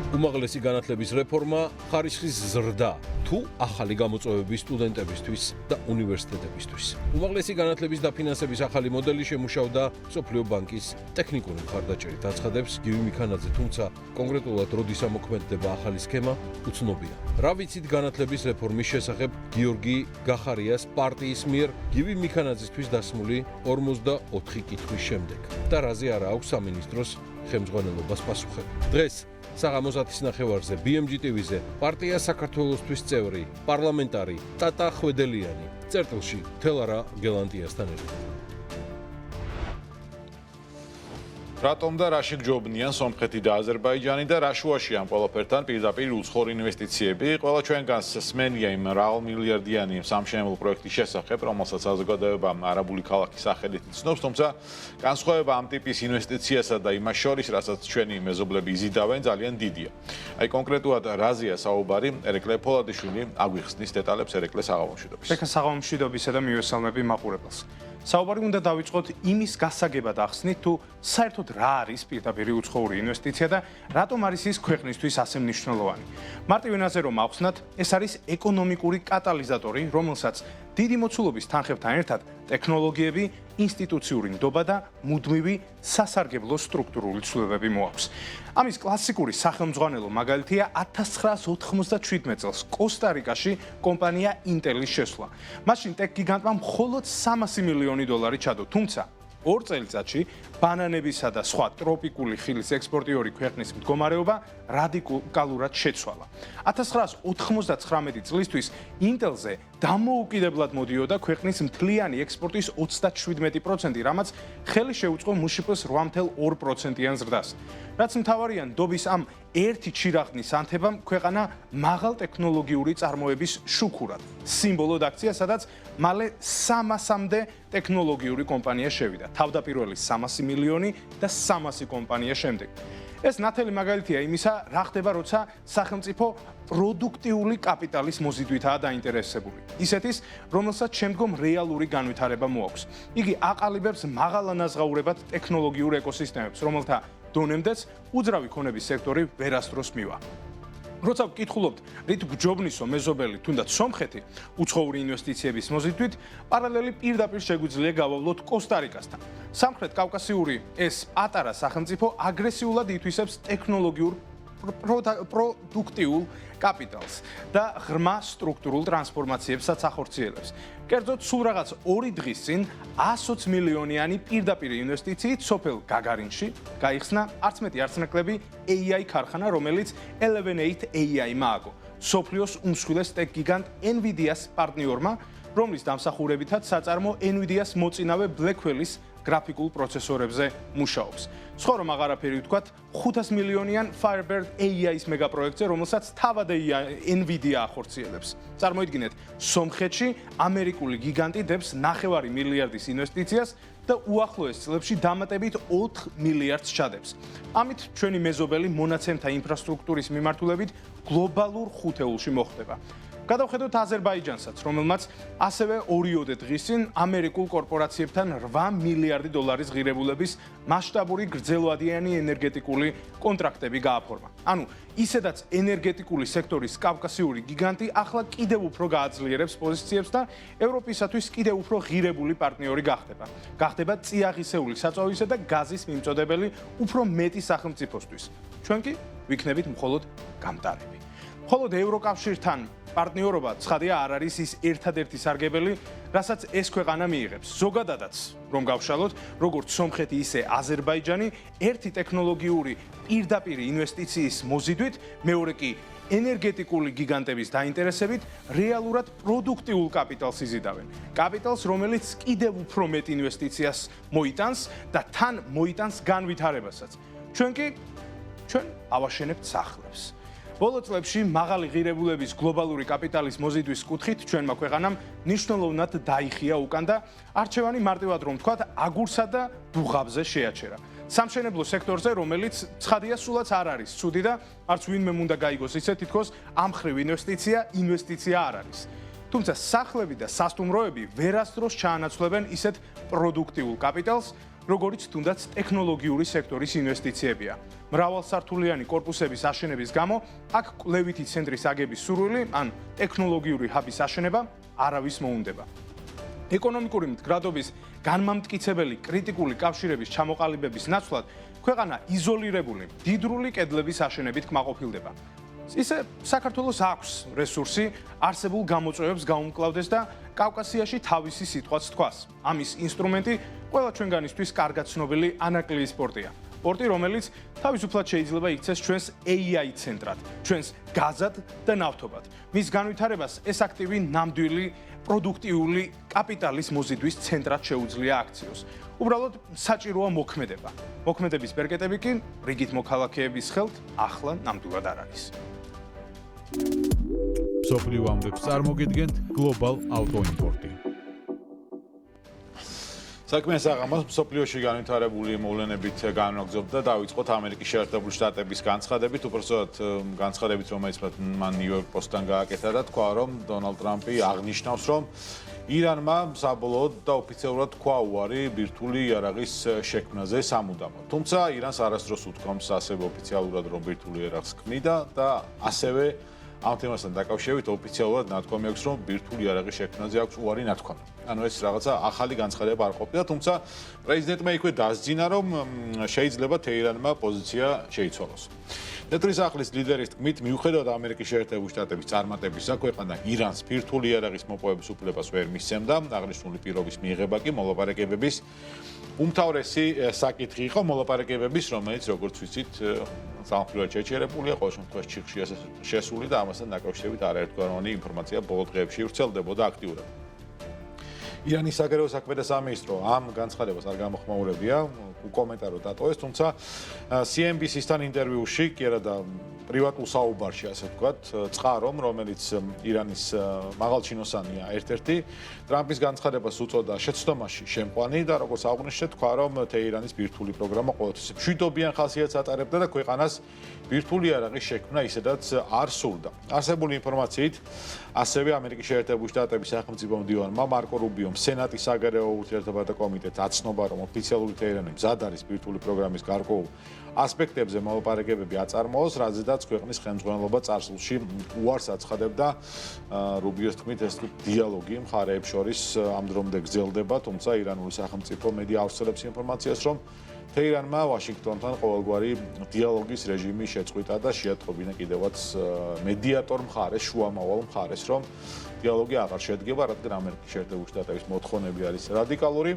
უმაღლესი განათლების რეფორმა ხარისხის ზრდა თუ ახალი გამოწვევები სტუდენტებისთვის და უნივერსიტეტებისთვის. უმაღლესი განათლების დაფინანსების ახალი მოდელი შემუშავდა მსოფლიო ბანკის ტექნიკური მხარდაჭერით აცხადებს გივი მიქანაძე, თუმცა კონკრეტულად როდის ამოქმედდება ახალი სქემა უცნობია. რა ვიცით განათლების რეფორმის შესახებ გიორგი გახარიას პარტიის მიერ გივი მიქანაძისთვის დასმული 44 კითხვის შემდეგ და რაზე არა აქვს სამინისტროს ხელმძღვანელობას პასუხები. დღეს საღამოს 10-ის ნახევარზე BMG TV-ზე პარტია საქართველოსთვის წევრი პარლამენტარი ტატა ხვედელიანი წერტილში თელარა გელანტიასთან ერთად. რატომ და რაში გჯობნიან სომხეთი და აზერბაიჯანი და რა შუაში ამ ყველაფერთან პირდაპირ უცხოურ ინვესტიციები? ყველა ჩვენგანს სმენია იმ მრავალმილიარდიანი სამშენებლო პროექტის შესახებ, რომელსაც საზოგადოება არაბული ქალაქის სახელით იცნობს, თუმცა განსხვავება ამ ტიპის ინვესტიციასა და იმას შორის, რასაც ჩვენი მეზობლები იზიდავენ, ძალიან დიდია. აი კონკრეტულად რაზეა საუბარი? ერეკლე ფოლადიშვილი აგვიხსნის დეტალებს ერეკლე საღამომშვიდობის. ეხლა საღამომშვიდობისა და მივესალმები მაყურებელს. საუბარი უნდა დავიწყოთ იმის გასაგებად ახსნით, თუ საერთოდ რა არის პირდაპირი უცხოური ინვესტიცია და რატომ არის ის ქვეყნისთვის ასე მნიშვნელოვანი. მარტივ ენაზე რომ ავხსნათ, ეს არის ეკონომიკური კატალიზატორი, რომელსაც დიდი მოცულობის თანხებთან ერთად ტექნოლოგიები, ინსტიტუციური ნდობა და მუდმივი სასარგებლო სტრუქტურული ცვლილებები მოაქვს. ამის კლასიკური სახელმძღვანელო მაგალითია 1997 წელს კოსტა-რიკაში კომპანია Intel-ის შესვლა. მაშინ ტექ გიგანტმა მხოლოდ 300 მილიონი დოლარი ჩადო, თუმცა 2 წელიწადში ბანანებისა და სხვა ტროპიკული ხილის ექსპორტიორი ქვეყნის მდგომარეობა რადიკალურად შეცვალა. 1999 წლისთვის Intel-ზე დამოუკიდებლად მოდიოდა ქვეყნის მთლიანი ექსპორტის 37%, რამაც ხელი შეუწყო მუშიპ-ს 8.2%-იან ზრდას. რაც მთავარია ნდობის ამ ერთი ჩირაღდნის ანთებამ ქვეყანა მაღალ ტექნოლოგიური წარმოების შუქურად. სიმბოლოდ აქცია, სადაც მალე 300-მდე ტექნოლოგიური კომპანია შევიდა. თავდაპირველი 300 მილიონი და 300 კომპანია შემდეგ. ეს ნათელი მაგალითია იმისა, რა ხდება, როცა სახელმწიფო პროდუქტიული კაპიტალის მოზიდვითაა დაინტერესებული. ისეთის, რომელსაც შემდგომ რეალური განვითარება მოაქვს. იგი აყალიბებს მაღალანაზღაურებად ტექნოლოგიურ ეკოსისტემებს, რომელთა დონემდეც უძრავი ქონების სექტორი ვერასდროს მივა. როცა ვკითხულობთ, რით გჯობნისო მეზობელი, თუნდაც სომხეთი, უცხოური ინვესტიციების მოზიდვით, პარალელი პირდაპირ შეგვიძლია გავავლოთ კოსტა-რიკასთან. სამხრეთ კავკასიური ეს პატარა სახელმწიფო აგრესიულად ითვისებს ტექნოლოგიურ პროდუქტიულ კაპიტალს და ღრმა სტრუქტურულ ტრანსფორმაციებსაც ახორციელებს. კერძოდ, სულ რაღაც 2 დღის წინ 120 მილიონიანი პირდაპირ ინვესტიციით სოფელ გაგარინში გაიხსნა არც მეტი არც ნაკლები AI ქარხანა, რომელიც 11-8 AI-მა ააგო. სოფლიოს უმსხვილეს ტექ გიგანტ NVIDIA-ს პარტნიორმა, რომლის დამსახურებითაც საწარმო NVIDIA-ს მოწინავე Blackwell-ის გრაფიკულ პროცესორებზე მუშაობს. სხვა რომ აღარაფერი ვთქვათ, 500 მილიონიან Firebird AI-ის მეგაპროექტზე, რომელსაც თავად NVIDIA ახორციელებს. წარმოიდგინეთ, სომხეთში ამერიკული გიგანტი დებს 9 მილიარდის ინვესტიციას და უახლოეს წლებში დამატებით 4 მილიარდს ჩადებს. ამით ჩვენი მეზობელი მონაცემთა ინფრასტრუქტურის მიმართულებით გლობალურ ხუთეულში მოხვდება. გადავხედოთ აზერბაიჯანსაც, რომელმაც ასევე 2 დღის წინ ამერიკულ კორპორაციებთან 8 მილიარდი დოლარის ღირებულების მასშტაბური გრძელვადიანი ენერგეტიკული კონტრაქტები გააფორმა. ანუ ისედაც ენერგეტიკული სექტორის კავკასიური გიგანტი ახლა კიდევ უფრო გააძლიერებს პოზიციებს და ევროპისათვის კიდევ უფრო ღირებული პარტნიორი გახდება. გახდება წიაღისეული საწვავისა და გაზის მიმწოდებელი უფრო მეტი სახელმწიფოსთვის. ჩვენ კი ვიქნებით მხოლოდ გამტარები. მხოლოდ ევროკავშირთან პარტნიორობა ცხადია არ არის ის ერთადერთი სარგებელი, რასაც ეს ქვეყანა მიიღებს. ზოგადადაც, რომ გავშალოთ, როგორც სომხეთი, ისე აზერბაიჯანი ერთი ტექნოლოგიური პირდაპირ ინვესტიციის მოზიდვით, მეორე კი ენერგეტიკული გიგანტების დაინტერესებით რეალურად პროდუქტიულ კაპიტალს იზიდავენ. კაპიტალს, რომელიც კიდევ უფრო მეტ ინვესტიციას მოიტანს და თან მოიტანს განვითარებასაც. ჩვენ ავაშენებთ სახლებს. ბოლო წლებში მაღალი ღირებულების გლობალური კაპიტალის მოზიდვის კუთხით ჩვენმა ქვეყანამ მნიშვნელოვნად დაიხია უკან და არჩევანი მარტივად რომ ვთქვათ, აგურსა და დუღაბზე შეაჩერა. სამშენებლო სექტორზე, რომელიც ცხადია სულაც არ არის ცუდი და არც ვინმე უნდა გაიგოს ისე თითქოს ამხრივ ინვესტიცია არ არის. თუმცა სახლები და სასტუმროები ვერასდროს ჩაანაცვლებენ ისეთ პროდუქტიულ კაპიტალს, როგორც თუნდაც ტექნოლოგიური სექტორის ინვესტიციებია. მრავალსართულიანი კორპუსების აშენების გამო აქ კვლევითი ცენტრის აგების სურვილი, ან ტექნოლოგიური ჰაბის აშენება არავის მოუნდება. ეკონომიკური მდგრადობის განმამტკიცებელი კრიტიკული კავშირების ჩამოყალიბების ნაცვლად ქვეყანა იზოლირებული მდიდრული კედლების აშენებით კმაყოფილდება. ისე საქართველოს აქვს რესურსი არსებულ გამოწვევებს გაუმკლავდეს და კავკასიაში თავისი სიტყვაც თქვას. ამის ინსტრუმენტი ყველა ჩვენგანისთვის კარგად ცნობილი ანაკლიის პორტია. პორტი, რომელიც თავისუფლად შეიძლება იქცეს ჩვენს AI ცენტრად, ჩვენს გაზად და ნავთობად. მის განვითარებას ეს აქტივი ნამდვილი პროდუქტიული კაპიტალის მოზიდვის ცენტრად შეუძლია აქციოს. უბრალოდ საჭიროა მოქმედება. მოქმედების ბერკეტები კი რიგით მოქალაქეების ხელთ ახლა ნამდვილად არ არის. მსოფლიო ამბებს წარმოგიდგენთ Global Auto Import. საქმე საღამოს მსოფლიოში განვითარებული მოვლენებით განვაგრძობდა და დაიწყოთ ამერიკის შეერთებული შტატების განცხადებით, უпростоად განცხადებით, რომელიც მან New York Post-თან გააკეთა და თქვა, რომ დონალდ ტრამპი აღნიშნავს, რომ ირანმა საბოლოოდ და ოფიციალურად თქვა უარი ბირთვული იარაღის შექმნაზე სამუდამოდ. თუმცა ირანს არასდროს უთქვამს ასევე ოფიციალურად, რომ ბირთვული იარაღს ქმნიდა და ასევე ამ თემასთან დაკავშირებით ოფიციალურად ნათქვამი აქვს, რომ ბირთვული იარაღის შექმნაზე აქვს უარი ნათქვამი. ანუ ეს რაღაცა ახალი განცხადება არ ყოფილა, თუმცა პრეზიდენტმა იქვე დასძინა, რომ შეიძლება თეირანმა პოზიცია შეიცვალოს. თეთრი სახლის ლიდერის თქმით, მიუხედავად ამერიკის შეერთებული შტატების წარმატებისა, ქვეყანა ირანს ბირთვული იარაღის მოპოვების უფლებას ვერ მისცემდა. აღნიშნული პირობის მიღება კი მოლაპარაკებების უმთავრესი საკითხი იყო, მოლაპარაკებების, რომელიც როგორც ვიცით, სამხრივად შეჩერებულია, ყოველ შემთხვევაში ჩიხში შესული და ამასთან დაკავშირებით არაერთგვაროვანი ინფორმაცია ბოლო დღეებში ვრცელდებოდა აქტიურად. ირანის საგარეო საქმეთა სამინისტრო ამ განცხადებას არ გამოხმაურებია, უკომენტარო დატოვეს, თუმცა CNBC-სთან ინტერვიუში კი არა და პრივატულ საუბარში, ასე ვთქვათ, წყარომ, რომელიც ირანის მაღალჩინოსანია ერთ-ერთი, ტრამპის განცხადებას უწოდა შეცდომაში შემყვანი და როგორც აღნიშნე, თქვა, რომ თეირანის ბირთვული პროგრამა ყოველთვის მშვიდობიან ხასიათს ატარებდა და ქვეყანას ბირთვული იარაღის შექმნა ისედაც არ სურდა. არსებული ინფორმაციით, ასევე ამერიკის შეერთებული შტატების სახელმწიფო მდივანმა მარკო რუბიომ სენატის საგარეო ურთიერთობათა კომიტეტს აცნობა, რომ ოფიციალური თეირანი მზად არის ბირთვული პროგრამის გარკვეულ ასპექტებზე მოლაპარაკებები აწარმოოს, რაზედაც ქვეყნის ხელმძღვანელობა წარსულში უარს აცხადებდა. რუბიოს თქმით, ეს დიალოგი მხარეებს შორის ამ დრომდე გრძელდება, თუმცა ირანული სახელმწიფო მედია ავრცელებს ინფორმაციას, რომ თეირანმა ვაშინგტონთან ყოველგვარი დიალოგის რეჟიმი შეწყვიტა და შეატყობინა კიდევაც მედიატორ მხარეს, შუამავალ მხარეს, რომ დიალოგი აღარ შედგება, რადგან ამერიკის შეერთებული შტატების მოთხოვნები არის რადიკალური,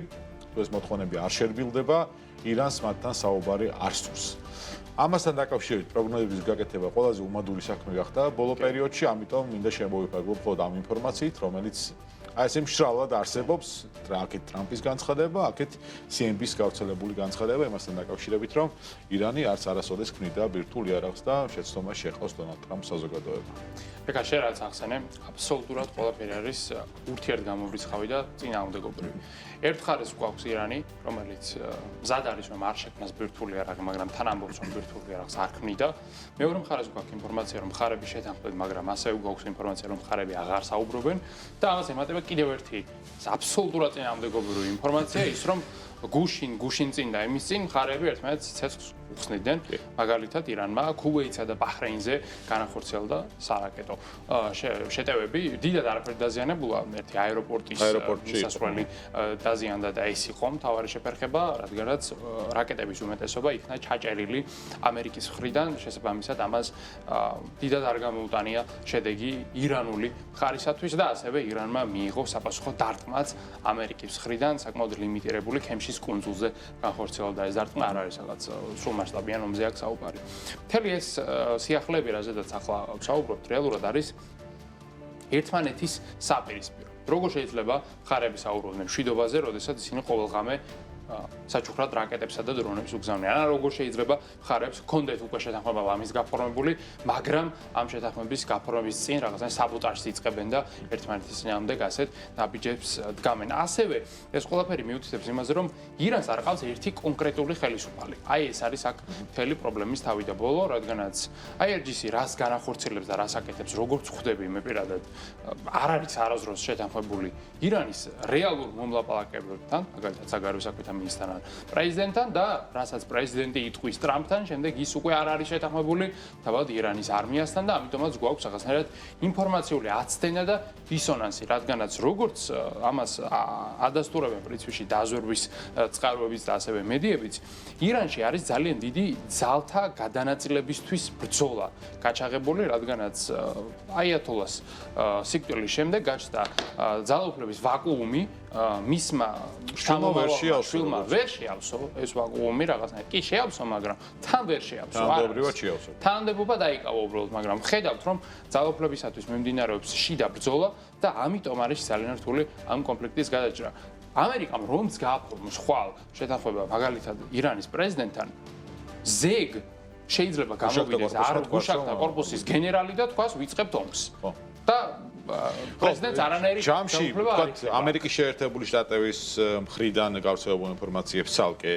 ეს მოთხოვნები არ შერბილდება, ირანს მათთან საუბარი არ სურს. ამასთან დაკავშირებით პროგნოზების გაკეთება ყველაზე უმადური საქმე გახდა ბოლო პერიოდში, ამიტომ მინდა შემოვიფარგლო მხოლოდ ამ ინფორმაციით, რომელიც აი ესე მშრალად არსებობს, აქეთ ტრამპის განცხადება, აქეთ CNBC-ს გავრცელებული განცხადება იმასთან დაკავშირებით, რომ ირანი არც არასოდეს ქმნიდა ბირთვულ იარაღს და შეცდომა შეყავს დონალდ ტრამპს საზოგადოება. ეკა შენ რაც ახსენე, აბსოლუტურად ყველაფერი არის ურთიერთგამომრიცხავი და წინააღმდეგობრივი. ერთ მხარეს გვაქვს ირანი, რომელიც მზად არის რომ არ შექმნას ბირთვული იარაღი, მაგრამ თან ამბობს რომ ბირთვული იარაღს არ ქმნიდა. მეორე მხარეს გვაქვს ინფორმაცია რომ მხარები შეთანხმდნენ, მაგრამ ასევე გვაქვს ინფორმაცია რომ მხარები აღარ საუბრობენ და ამას ემატება კიდევ ერთი აბსოლუტურად წინააღმდეგობრივი ინფორმაცია ის რომ გუშინ წინ და იმის წინ მხარები ერთმანეთს ცეცხლს უხსნიდნენ, მაგალითად ირანმა ქუვეითსა და ბაჰრეინზე განახორციელდა სარაკეტო შეტევები, დიდად არაფერი დაზიანებულა, ერთი აეროპორტის მისასვლელი დაზიანდა და ეს იყო მთავარი შეფერხება, რადგანაც რაკეტების უმეტესობა იქნა ჩაჭერილი ამერიკის მხრიდან, შესაბამისად ამას დიდად არ გამოუტანია შედეგი ირანული მხარისათვის და ასევე ირანმა მიიღო საპასუხო დარტყმაც ამერიკის მხრიდან, საკმაოდ ლიმიტირებული ქემშის კუნძულზე განხორციელდა ეს დარტყმა არ არის რაღაც სულ მასშტაბიან ომზე აქ საუბარი. მთელი ეს სიახლეები, რაზედაც ახლა საუბრობთ, რეალურად არის ერთმანეთის საპირისპირო. როგორ შეიძლება მხარები საუბრობდნენ მშვიდობაზე, როდესაც ისინი ყოველღამე საჩუქრად რაკეტებსა და დრონებს უგზავნიან. ან როგორ შეიძლება მხარებს ჰქონდეთ უკვე შეთანხმება ლამის გაფორმებული, მაგრამ ამ შეთანხმების გაფორმების წინ რაღაცა საბოტაჟს იწყებენ და ერთმანეთის წინააღმდეგ ასეთ ნაბიჯებს დგამენ. ასევე ეს ყველაფერი მიუთითებს იმაზე, რომ ირანს არ ყავს ერთი კონკრეტული ხელისუფალი. აი ეს არის აქ მთელი პრობლემის თავი და ბოლო, რადგანაც IRGC რას განახორციელებს და რას აკეთებს, როგორც ხვდები მე პირადად, არ არის არასდროს შეთანხმებული ირანის რეალურ მომლაპარაკებებთან, მაგალითად საგარეო საქმეთა მინისტრთან, პრეზიდენტთან და რასაც პრეზიდენტი იტყვის ტრამპთან, შემდეგ ის უკვე არ არის შეთანხმებული თავად ირანის არმიასთან და ამიტომაც გვაქვს რაღაცნაირად ინფორმაციული აცდენა და დისონანსი, რადგანაც როგორც ამას ადასტურებენ პრინციპში დაზვერვის წყაროებიც და ასევე მედიებიც, ირანში არის ძალიან დიდი ძალთა გადანაწილებისთვის ბრძოლა გაჩაღებული, რადგანაც აიათოლას სიკვდილის შემდეგ გაჩნდა ძალაუფლების ვაკუუმი მისმა შვილმა ვერ შეავსო ეს ვაკუუმი რაღაცნაირად კი შეავსო, მაგრამ თან ვერ შეავსო. თანამდებობრივად შეავსო. თანამდებობა დაიკავა უბრალოდ, მაგრამ ხედავთ რომ ძალაუფლებისათვის მიმდინარეობს შიდა ბრძოლა და ამიტომ არის ძალიან რთული ამ კონფლიქტის გადაჭრა. ამერიკამ რომც გააფორმოს ხვალ შეთანხმება მაგალითად ირანის პრეზიდენტთან, ზეგ შეიძლება გამოვიდეს არ გუშაკთა კორპუსის გენერალი და თქვას ვიწყებთ ომს. და პრეზიდენტს არანაირი ჯამში ვთქვათ ამერიკის შეერთებული შტატების მხრიდან გავრცელებულ ინფორმაციებს ცალკე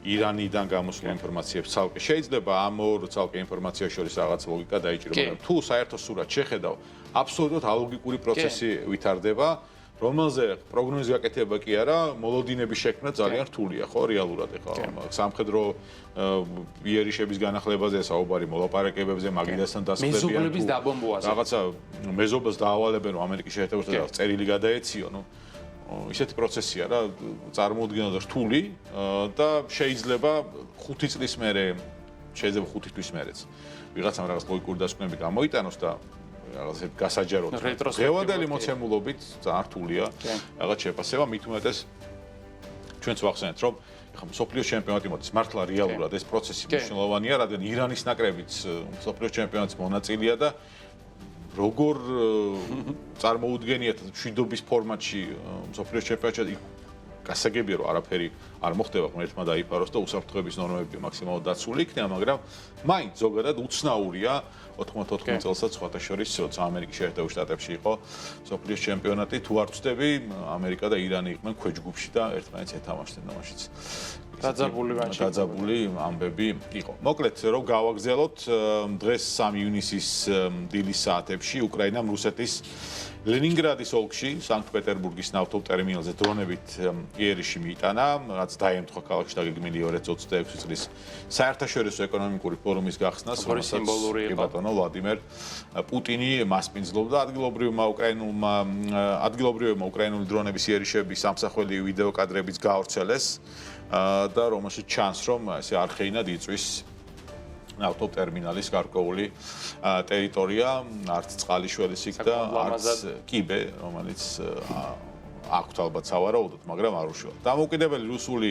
ირანიდან გამოსულ ინფორმაციებს ცალკე შეიძლება ამ ორ ცალკე ინფორმაციას შორის რაღაც ლოგიკა დაიჭირო, მაგრამ თუ საერთო სურათს შეხედავ, აბსოლუტურად ალოგიკური პროცესი ვითარდება, რომელზე პროგნოზი გაკეთება კი არა, მოლოდინების შექმნა ძალიან რთულია, ხო, რეალურად ეხლა სამხედრო იერიშების განახლებაზე საუბარი, მოლაპარაკებებზე, მაგიდასთან დასახლებიან. მეზობლების დაბომბვაზე. რაღაცა მეზობელს დაავალებენ, რომ ამერიკის შეერთებული შტატები წერილი გადაეციო, ნუ ისეთი პროცესია რა, წარმოუდგენლად რთული და შეიძლება 5 წლის მერე, შეიძლება 5 თვის მერეც ვიღაცამ რაღაც ლოგიკური დასკვნები გამოიტანოს და რაღაცა გასაჯაროდ დღევანდელი მოცემულობით ძალიან რთულია რაღაც შეფასება, მით უმეტეს ჩვენც ვახსენეთ, რომ ეხლა მსოფლიოს ჩემპიონატი მოდის, მართლა რეალურად ეს პროცესი მნიშვნელოვანია, რადგან ირანის ნაკრებიც მსოფლიოს ჩემპიონატის მონაწილეა და როგორ წარმოუდგენიათ მშვიდობის ფორმატში მსოფლიოს ჩემპიონატში გასაგებია რომ არაფერი არ მოხდება, ღმერთმა დაიფაროს და უსაფრთხოების ნორმები მაქსიმალურად დაცული იქნება, მაგრამ მაინც ზოგადად უცნაურია 94 წელსაც სხვათა შორის როცა ამერიკის შეერთებულ შტატებში იყო მსოფლიოს ჩემპიონატი, თუ არ ვწდები, ამერიკა და ირანი იყვნენ ქვეჯგუფში და ერთმანეთს ეთამაშდნენ ამაშიც. დაძაბული ამბები იყო. მოკლედ რომ გავაგზავნოთ დღეს 3 ივნისის დილის საათებში უკრაინამ რუსეთის ლენინგრადის ოლქში, სანქტ-პეტერბურგის ნავთობ ტერმინალზე დრონებით იერიში მიიტანა, რაც დაემთხვა ქალაქში დაგეგმილი 2026 წლის საერთაშორისო ეკონომიკური ფორუმის გახსნას, რომელიც სიმბოლური იყო. ბატონო ვლადიმერ პუტინი მასპინძლობდა ადგილობრივებმა უკრაინული დრონების იერიშების სამსახველი ვიდეო კადრებიც გაავრცელეს და რომელშიც ჩანს, რომ ესე არხეინად იწვის ნავთობ ტერმინალის გარკვეული ტერიტორია, არც წყალი შველის იქ და არც კიბე, რომელიც აქვთ ალბათ სავარაუდოდ, მაგრამ არ უშუალოდ. დამოუკიდებელი რუსული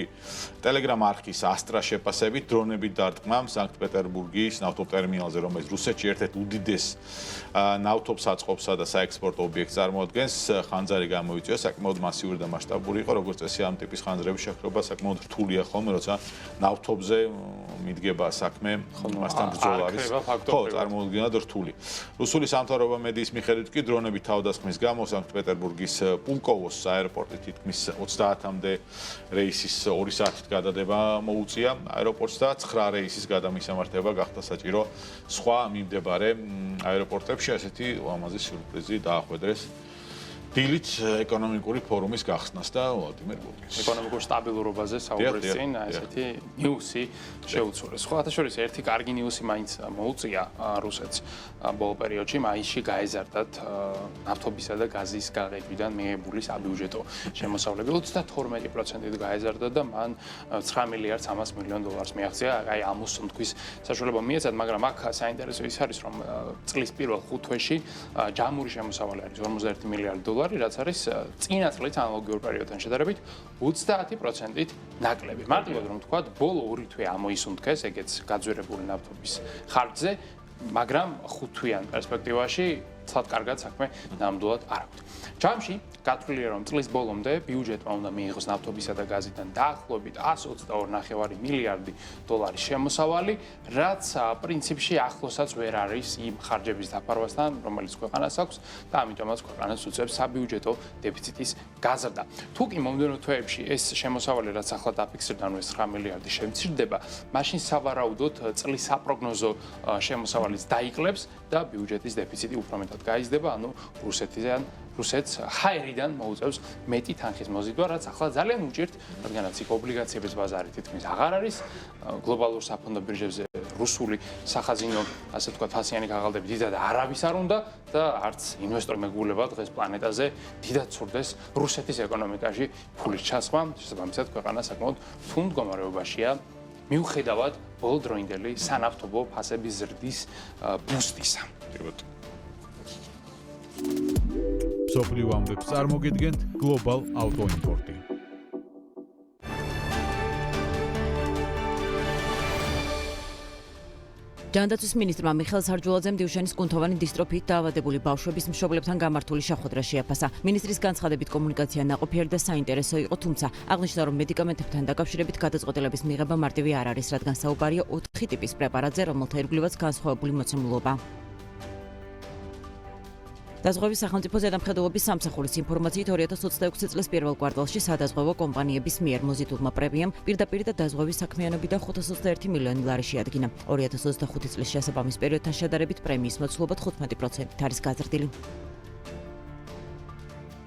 Telegram არხის Astra შეფასებით დრონებით დარტყმამ სანქტ-პეტერბურგის ნავთობტერმინალზე, რომელიც რუსეთში ერთ-ერთ უდიდეს ნავთობს აწყობსა და საექსპორტო ობიექტს წარმოადგენს, ხანძარი გამოიწვია, საკმაოდ მასიური და მასშტაბური იყო, როგორც წესი ამ ტიპის ხანძრების შეკრება საკმაოდ რთულია ხოლმე, როცა ნავთობზე მიდგება საქმე, მასთან ბრძოლა არის. ხო, წარმოუდგენლად რთული. რუსული სამთავრობო მედიის მიხედვით კი დრონების თავდასხმის გამო სანქტ-პეტერბურგის პულკოვოს აეროპორტი თითქმის 30-მდე რეისის 2 საათით გადადება მოუწია აეროპორტს და 9 რეისის გადამისამართება გახდა საჭირო სხვა მიმდებარე აეროპორტებში. ასეთი ლამაზი სიურპრიზი დაახვედრეს დილით ეკონომიკური ფორუმის გახსნას და ვლადიმერ პუტინს. ეკონომიკურ სტაბილურობაზე საუბრის წინ ესეთი ნიუსი შეუცვლეს. ხოთა შორის ერთი კარგი ნიუსი მაინც მოუწია რუსეთს ბოლო პერიოდში, მაისში გაეზარდათ ნავთობისა და გაზის გაყიდვიდან მიიღებული საბიუჯეტო შემოსავლები 32%-ით გაეზარდა და მან 9 მილიარდ 300 მილიონ დოლარს მიაღწია. აი ამ მოსუნთქვის საშუალება მიეცათ, მაგრამ აქ საინტერესო ის არის, რომ წლის პირველ 5 თვეში ჯამური შემოსავალი არის 51 მილიარდი დოლარი, რაც არის წინა წლის ანალოგიურ პერიოდთან შედარებით 30%-ით ნაკლები. მარტივად რომ ვთქვათ, ბოლო 2 თვე ამოისუნთქეს, ეგეც გაძვირებული ნავთობის ხარჯზე, მაგრამ 5 თვიან პერსპექტივაში ცალ კარგად საქმე ნამდვილად არ აქვს. ჯამში გათვლილია, რომ წლის ბოლომდე ბიუჯეტმა უნდა მიიღოს ნავთობისა და გაზიდან დაახლოებით 122.5 მილიარდი დოლარის შემოსავალი, რაც პრინციპში ახლოსაც ვერ არის იმ ხარჯების დაფარვასთან, რომელიც ქვეყანას აქვს და ამიტომაც ქვეყანას უწევს საბიუჯეტო დეფიციტის გაზრდა. თუ კი მომდევნო თვეებში ეს შემოსავალი, რაც ახლა დაფიქსირდა, ეს 9 მილიარდი შემცირდება, მაშინ სავარაუდოდ წლის საპროგნოზო შემოსავალიც დაიკლებს და ბიუჯეტის დეფიციტი უფრო მეტად გაიზრდება, ანუ რუსეთს ჰაერიდან მოუწევს მეტი თანხის მოზიდვა, რაც ახლა ძალიან უჭირთ, რადგანაც იქ ობლიგაციების ბაზარი თითქმის აღარ არის, გლობალურ საფონდო ბირჟებზე რუსული სახაზინო, ასე ვთქვათ, ფასიანი ქაღალდები დიდად არავის არ უნდა და არც ინვესტორი მეგულებად დღეს პლანეტაზე დიდად სურდეს რუსეთის ეკონომიკაში ფულის ჩასხმა, შესაბამისად ქვეყანა საკმაოდ თუნდ მდგომარეობაშია. მიუხედავად ბოლოდროინდელი სანავთობო ფასების ზრდის ბუსტისა. მსოფლიო ამბებს წარმოგიდგენთ Global Auto Import. ჯანდაცვის მინისტრმა მიხეილ სარჯულაძემ დიუშენის კუნთოვანი დისტროფიით დაავადებული ბავშვების მშობლებთან გამართული შეხვედრა შეაფასა. მინისტრის განცხადებით კომუნიკაცია ნაყოფიერი და საინტერესო იყო, თუმცა აღნიშნა, რომ მედიკამენტებთან დაკავშირებით გადაწყვეტილების მიღება მარტივი არ არის, რადგან საუბარია 4 ტიპის პრეპარატზე, რომელთა ირგვლივაც განსხვავებული მოცემულობა. დაზღვევის სახელმწიფო ზედამხედველობის სამსახურის ინფორმაციით 2026 წლის პირველ კვარტალში სადაზღვევო კომპანიების მიერ მოზიდულმა პრემიამ პირდაპირ და დაზღვევის საქმიანობიდან 521 მილიონი ლარი შეადგინა. 2025 წლის შესაბამის პერიოდთან შედარებით პრემიის მოცულობა 15%-ით არის გაზრდილი.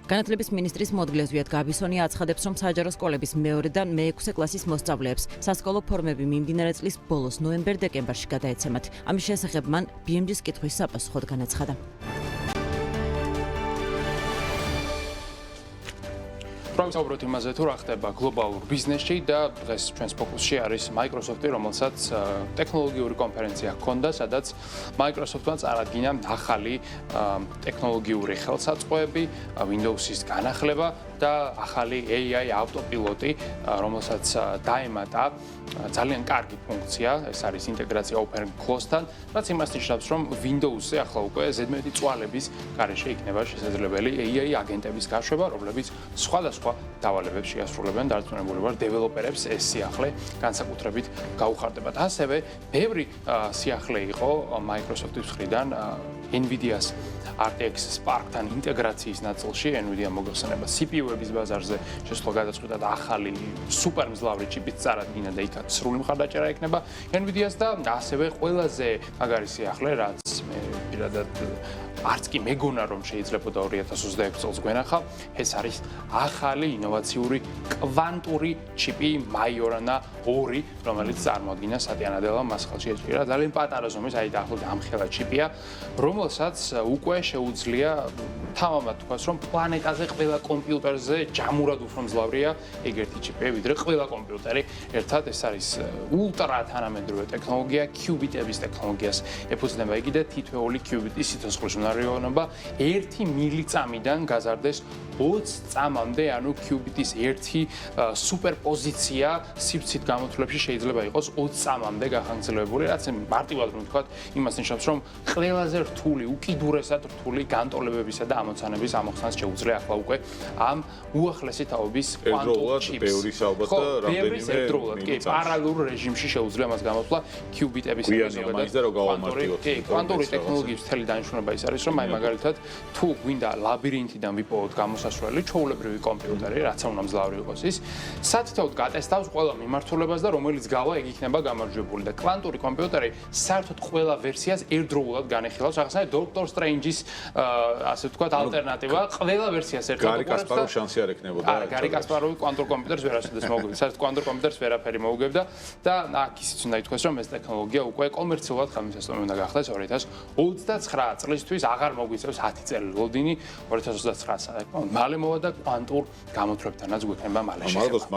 განათლების მინისტრის მოადგილეზვიად გაბისონი აცხადებს, რომ საჯარო სკოლების მეორედან მე-6 კლასის მოსწავლეებს სასკოლო ფორმები მიმდინარე წლის ბოლოს ნოემბერ-დეკემბერში გადაეცემათ. ამის შესახებ მან BMG-ის კითხვის საპასუხოდ განაცხადა. ვსაუბრობთ იმაზე, თუ რა ხდება გლობალურ ბიზნესში და დღეს ჩვენს ფოკუსში არის Microsoft-ი, რომელსაც ტექნოლოგიური კონფერენცია ჰქონდა, სადაც Microsoft-მა წარადგინა ახალი ტექნოლოგიური ხელსაწყოები, Windows-ის განახლება და ახალი AI ავტოპილოტი, რომელსაც დაემატა ძალიან კარგი ფუნქცია, ეს არის ინტეგრაცია OpenClaw-თან, რაც იმას ნიშნავს, რომ Windows-ზე ახლა უკვე ზედმეტი წვალების გარეშე იქნება შესაძლებელი AI აგენტების გაშვება, რომლებიც სხვადასხვა დავალებებს შეასრულებენ, დარწმუნებული ვარ, დეველოპერებს ეს სიახლე განსაკუთრებით გაუხარდებათ. ასევე ბევრი სიახლე იყო Microsoft-ის მხრიდან NVIDIA-ს RTX Spark-თან ინტეგრაციის ნაწილში, NVIDIA მოგხსენება CPU-ების ბაზარზე შესვლა გადაწყვიტა და ახალი სუპერ მძლავრი ჩიპის წარადგინა და იქაც სრული მხარდაჭერა ექნება NVIDIA-ს და ასევე ყველაზე მაგარი სიახლე, რაც მე პირადად არც კი მეგონა რომ შეიძლება 2026 წელს გვენახა, ეს არის ახალი ინოვაციური კვანტური ჩიპი Majorana 2, რომელიც წარმოადგინა სატია ნადელა მას ხელში ეჭირა. ძალიან პატარა ზომის, აი დაახლოებით ამხელა ჩიპია, რომელსაც უკვე შეუძლია თამამად თქვას, რომ პლანეტაზე ყველა კომპიუტერზე ჯამურად უფრო მძლავრია ეგ ერთი ჩიპი, ვიდრე ყველა კომპიუტერი ერთად. ეს არის ულტრა თანამედროვე ტექნოლოგია, კიუბიტების ტექნოლოგიას ეფუძნება იგი და თითოეული კიუბიტი სიცოცხლის უნარით რაიონობა 1 მილიწამიდან გაზარდეს 20 წამამდე, ანუ qubit-ის 1 სუპერპოზიცია სივრცით გამოთვლებში შეიძლება იყოს 20 წამამდე გახანგრძლივებული, რაც მარტივად რომ ვთქვათ, იმას ნიშნავს, რომ ყველაზე რთული, უკიდურესად რთული განტოლებებისა და ამოცანების ამოხსნას შეუძლია ახლა უკვე ამ უახლესი თაობის კვანტურ ჩიპს. ბევრის ალბათ და რამდენიმე პარალელურ რეჟიმში შეუძლია მას გამოსვლა qubit-ების კვანტური ტექნოლოგიის მთელი დანიშნულება ის არის, რომ აი მაგალითად თუ გვინდა ლაბირინთიდან ვიპოვოთ გამოსასვლელი ჩვეულებრივი კომპიუტერი, რაც უნდა მძლავრი იყოს ის, სათითაოდ გატესტავს ყველა მიმართულებას და რომელიც გავა, ეგ იქნება გამარჯვებული და კვანტური კომპიუტერი საერთოდ ყველა ვერსიას ერთდროულად განეხილავს, რაღაცნაირად დოქტორ სტრეინჯის ასე ვთქვათ ალტერნატივა, ყველა ვერსიას ერთად გარი კასპაროვის შანსი არ ექნებოდა. არა, გარი კასპაროვი კვანტურ კომპიუტერს ვერასოდეს მოუგებდა. საერთოდ კვანტურ კომპიუტერს ვერაფერი მოუგებდა და აქ ისიც უნდა ითქვას, რომ ეს ტექნოლოგია უკვე კომერციულად ხელმისაწვდომი უნდა გახდეს 2029 წლისთვის, აღარ მოგვიწევს 10 წელი ლოდინი 2029 წელს. მალე მოვა და კვანტურ გამოთვლებთანაც გვექნება მალე შეხება.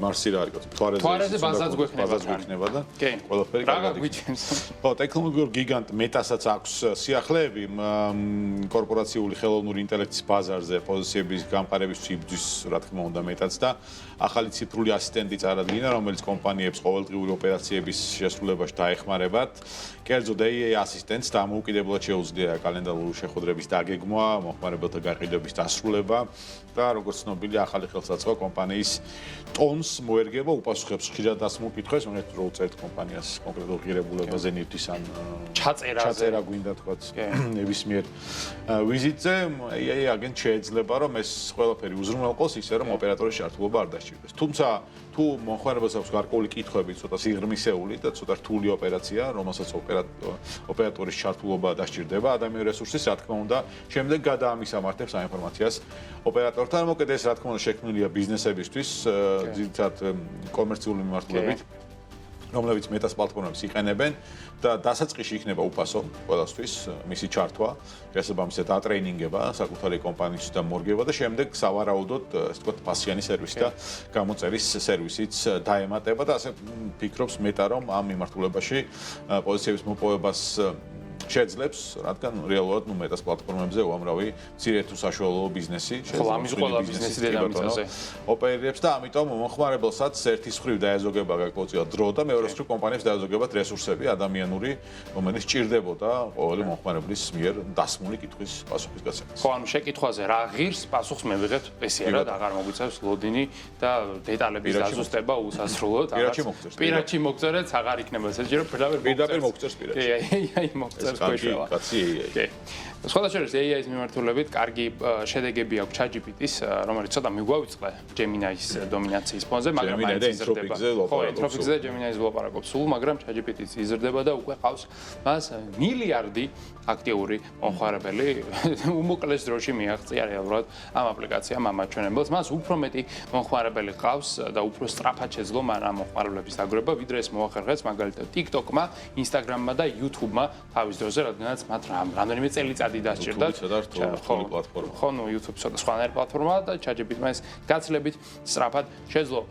მარსი რა არის? მთვარეზე ბაზაც გვექნება და ყველაფერი გაგვიჩენს. ხო, ტექნოლოგიურ გიგანტ მეტასაც აქვს სიახლეები კორპორაციული ხელოვნური ინტელექტის ბაზარზე პოზიციების გამყარებისთვის იბრძვის, რა თქმა უნდა, მეტაც და ახალი ციფრული ასისტენტი წარადგინა, რომელიც კომპანიებს ყოველდღიური ოპერაციების შესრულებაში დაეხმარებათ. კერძოდ AI ასისტენტს დამოუკიდებლად შეუძლია კალენდარული შეხვედრების დაგეგმვა, მოხმარებელთა გაყიდვების დასრულება და როგორც ცნობილია, ახალი ხელსაწყო კომპანიის ტონს მოერგება, უპასუხებს ხშირად დასმულ კითხვებს, მაგალითად რო წერთ კომპანიას კონკრეტულ ღირებულებაზე ნივთის ან ჩაწერა გვინდა თქვათ ნებისმიერ ვიზიტზე, AI აგენტ შეიძლება რომ ეს ყველაფერი უზრუნველყოს ისე რომ ოპერატორის ჩართულობა არ დასჭირდეს. თუმცა თუ მომხმარებელს აქვს გარკვეული კითხვები, ცოტა სიღრმისეული და ცოტა რთული ოპერაცია, რომელსაც ოპერატორის ჩართულობა დასჭირდება ადამიანური რესურსის, რა თქმა უნდა, შემდეგ გადაამისამართებს ამ ინფორმაციას ოპერატორთან, მოკლედ ეს რა თქმა უნდა შექმნილია ბიზნესებისთვის, ძირითადად კომერციული მიმართულებით, რომლებიც მეტას პლატფორმებს იყენებენ და დასაწყისში იქნება უფასო ყველასთვის მისი ჩართვა, შესაბამისად ატრეინინგება საკუთარი კომპანიის და მორგება და შემდეგ სავარაუდოდ, ასე ვთქვათ, ფასიანი სერვისი და გამოწერის სერვისიც დაემატება და ასე ფიქრობს მეტა რომ ამ მიმართულებაში პოზიციების მოპოვებას შეძლებს, რადგან რეალურად მეტას პლატფორმებზე უამრავი მცირე თუ საშუალო ბიზნესი ოპერირებს და ამიტომ მომხმარებელსაც ერთის მხრივ დაეზოგება გაკვოციათ დრო და მეორე მხრივ კომპანიებს დაეზოგებათ რესურსები ადამიანური, რომელიც სჭირდებოდა ყოველი მომხმარებლის მიერ დასმული კითხვის პასუხის გაცემას. ხო, ანუ შეკითხვაზე რა ღირს პასუხს მე ვიღებთ სპეციალურად, აღარ მოგვიწევს ლოდინი და დეტალების დაზუსტება უსასრულოდ. პირადში მოგწერეთ, აღარ იქნება ესე ჯერ პირდაპირ მოგწერს პირადში. აი, მოგწერს სხვადასხვა AI-ის მიმართულებით კარგი შედეგები აქვს ChatGPT-ის, რომელიც ცოტა მიგვავიწყდა Gemini-ის დომინაციის ფონზე, მაგრამ მაინც იზრდება. ხო, Anthropic-ზე და Gemini-ს ვლაპარაკობ სულ, მაგრამ ChatGPT-იც იზრდება და უკვე ყავს მას მილიარდი აქტიური მომხმარებელი. უმოკლეს დროში მიაღწია რეალურად ამ აპლიკაციამ ამ მაჩვენებელს. მას უფრო მეტი მომხმარებელი ყავს და უფრო სწრაფად შეძლო მან ამ მომხმარებლების დაგროვა, ვიდრე ეს მოახერხეს მაგალითად TikTok-მა, Instagram-მა და YouTube-მა თავის დროზე, რადგანაც მათ რამდენიმე წელიწადი დასჭირდათ. ხო, ნუ YouTube ცოტა სხვანაირი პლატფორმაა და ChatGPT-მა ეს გაცილებით სწრაფად შეძლო.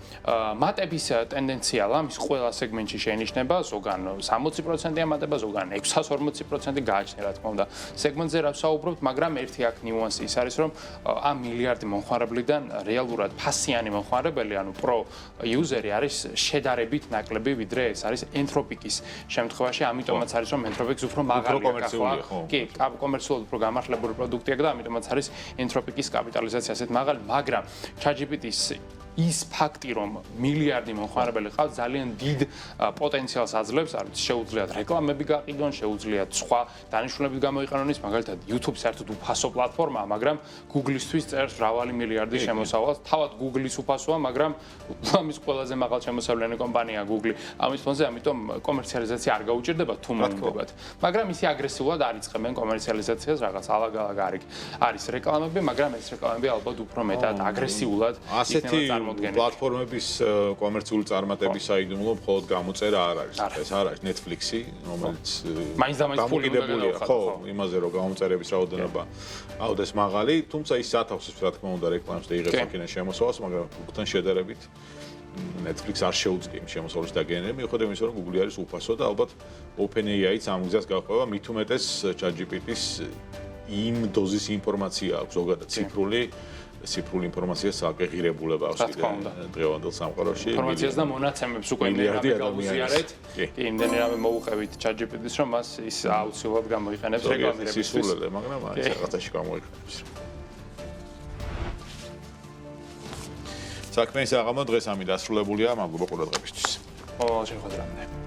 მატების ტენდენციალა მის ყველა სეგმენტში შეინიშნება, ზოგან 60%-ია მატება, ზოგან 640% გააჩნია, რა თქმა უნდა. სეგმენტზე რა ვსაუბრობთ, მაგრამ ერთი აქ ნიუანსი ის არის, რომ ამ მილიარდი მომხმარებლიდან რეალურად ფასიანი მომხმარებელი, ანუ პრო იუზერი არის შედარებით ნაკლები, ვიდრე ეს არის Anthropic-ის შემთხვევაში, ამიტომაც არის რომ Anthropic-ს უფრო მაღალია ახლა. კი, კომერციულად უფრო გამართლებული პროდუქტი აქვს და ამიტომაც არის Anthropic-ის კაპიტალიზაცია ასეთ მაღალი, მაგრამ ChatGPT-ის ის ფაქტი, რომ მილიარდი მომხმარებელი ყავს, ძალიან დიდ პოტენციალს აძლევს, არის შეუძლიათ რეკლამები გაყიდონ, შეუძლიათ სხვა დანიშნულებით გამოიყენონ ის, მაგალითად YouTube საერთოდ უფასო პლატფორმაა, მაგრამ Google-ისთვის წერს მრავალი მილიარდი შემოსავალს, თავად Google-ის უფასოა, მაგრამ ამის ყველაზე მაღალ შემოსავლიანი კომპანია Google. ამის ფონზე, ამიტომ კომერციალიზაცია არ გაუჭირდება თუ მომდებათ. მაგრამ ისე აგრესიულად არ იწყებენ კომერციალიზაციას, რაღაც ალაგ-ალაგ არის რეკლამები, მაგრამ ეს რეკლამები ალბათ უფრო მეტად აგრესიულად იქნება პლატფორმების კომერციული წარმატების საიდუმლო მხოლოდ გამოწერა არ არის. ეს არ არის Netflix-ი, რომელიც დამოკიდებულია ხო იმაზე, რომ გამოწერების რაოდენობა ავდეს მაღალი, თუმცა ის სათავსებს რა თქმა უნდა რეკლამებს და იღებს აქედან შემოსავალს, მაგრამ Google-თან შედარებით Netflix არ შეუძლია იმ შემოსავლის დაგენერება, მიუხედავად იმისა, რომ Google არის უფასო და ალბათ OpenAI-ც ამ გზას გაყვება, მით უმეტეს ChatGPT-ის იმ დოზის ინფორმაცია აქვს ზოგადად ციფრული ინფორმაცია საკე ღირებულება აქვს დღევანდელ სამყაროში ინფორმაციას და მონაცემებს უკვე იმდენად გავუზიარეთ იმდენი რამე მოუყევით ChatGPT-ს რომ მას ის აუცილებლად გამოიყენებს რეკლამირებისთვის სისულელე მაგრამ აი რაღაცაში გამოიყენებს საქმე ისაა დღეს ამით დასრულებულია მადლობა ყურადღებისთვის ყოველ შემთხვევაში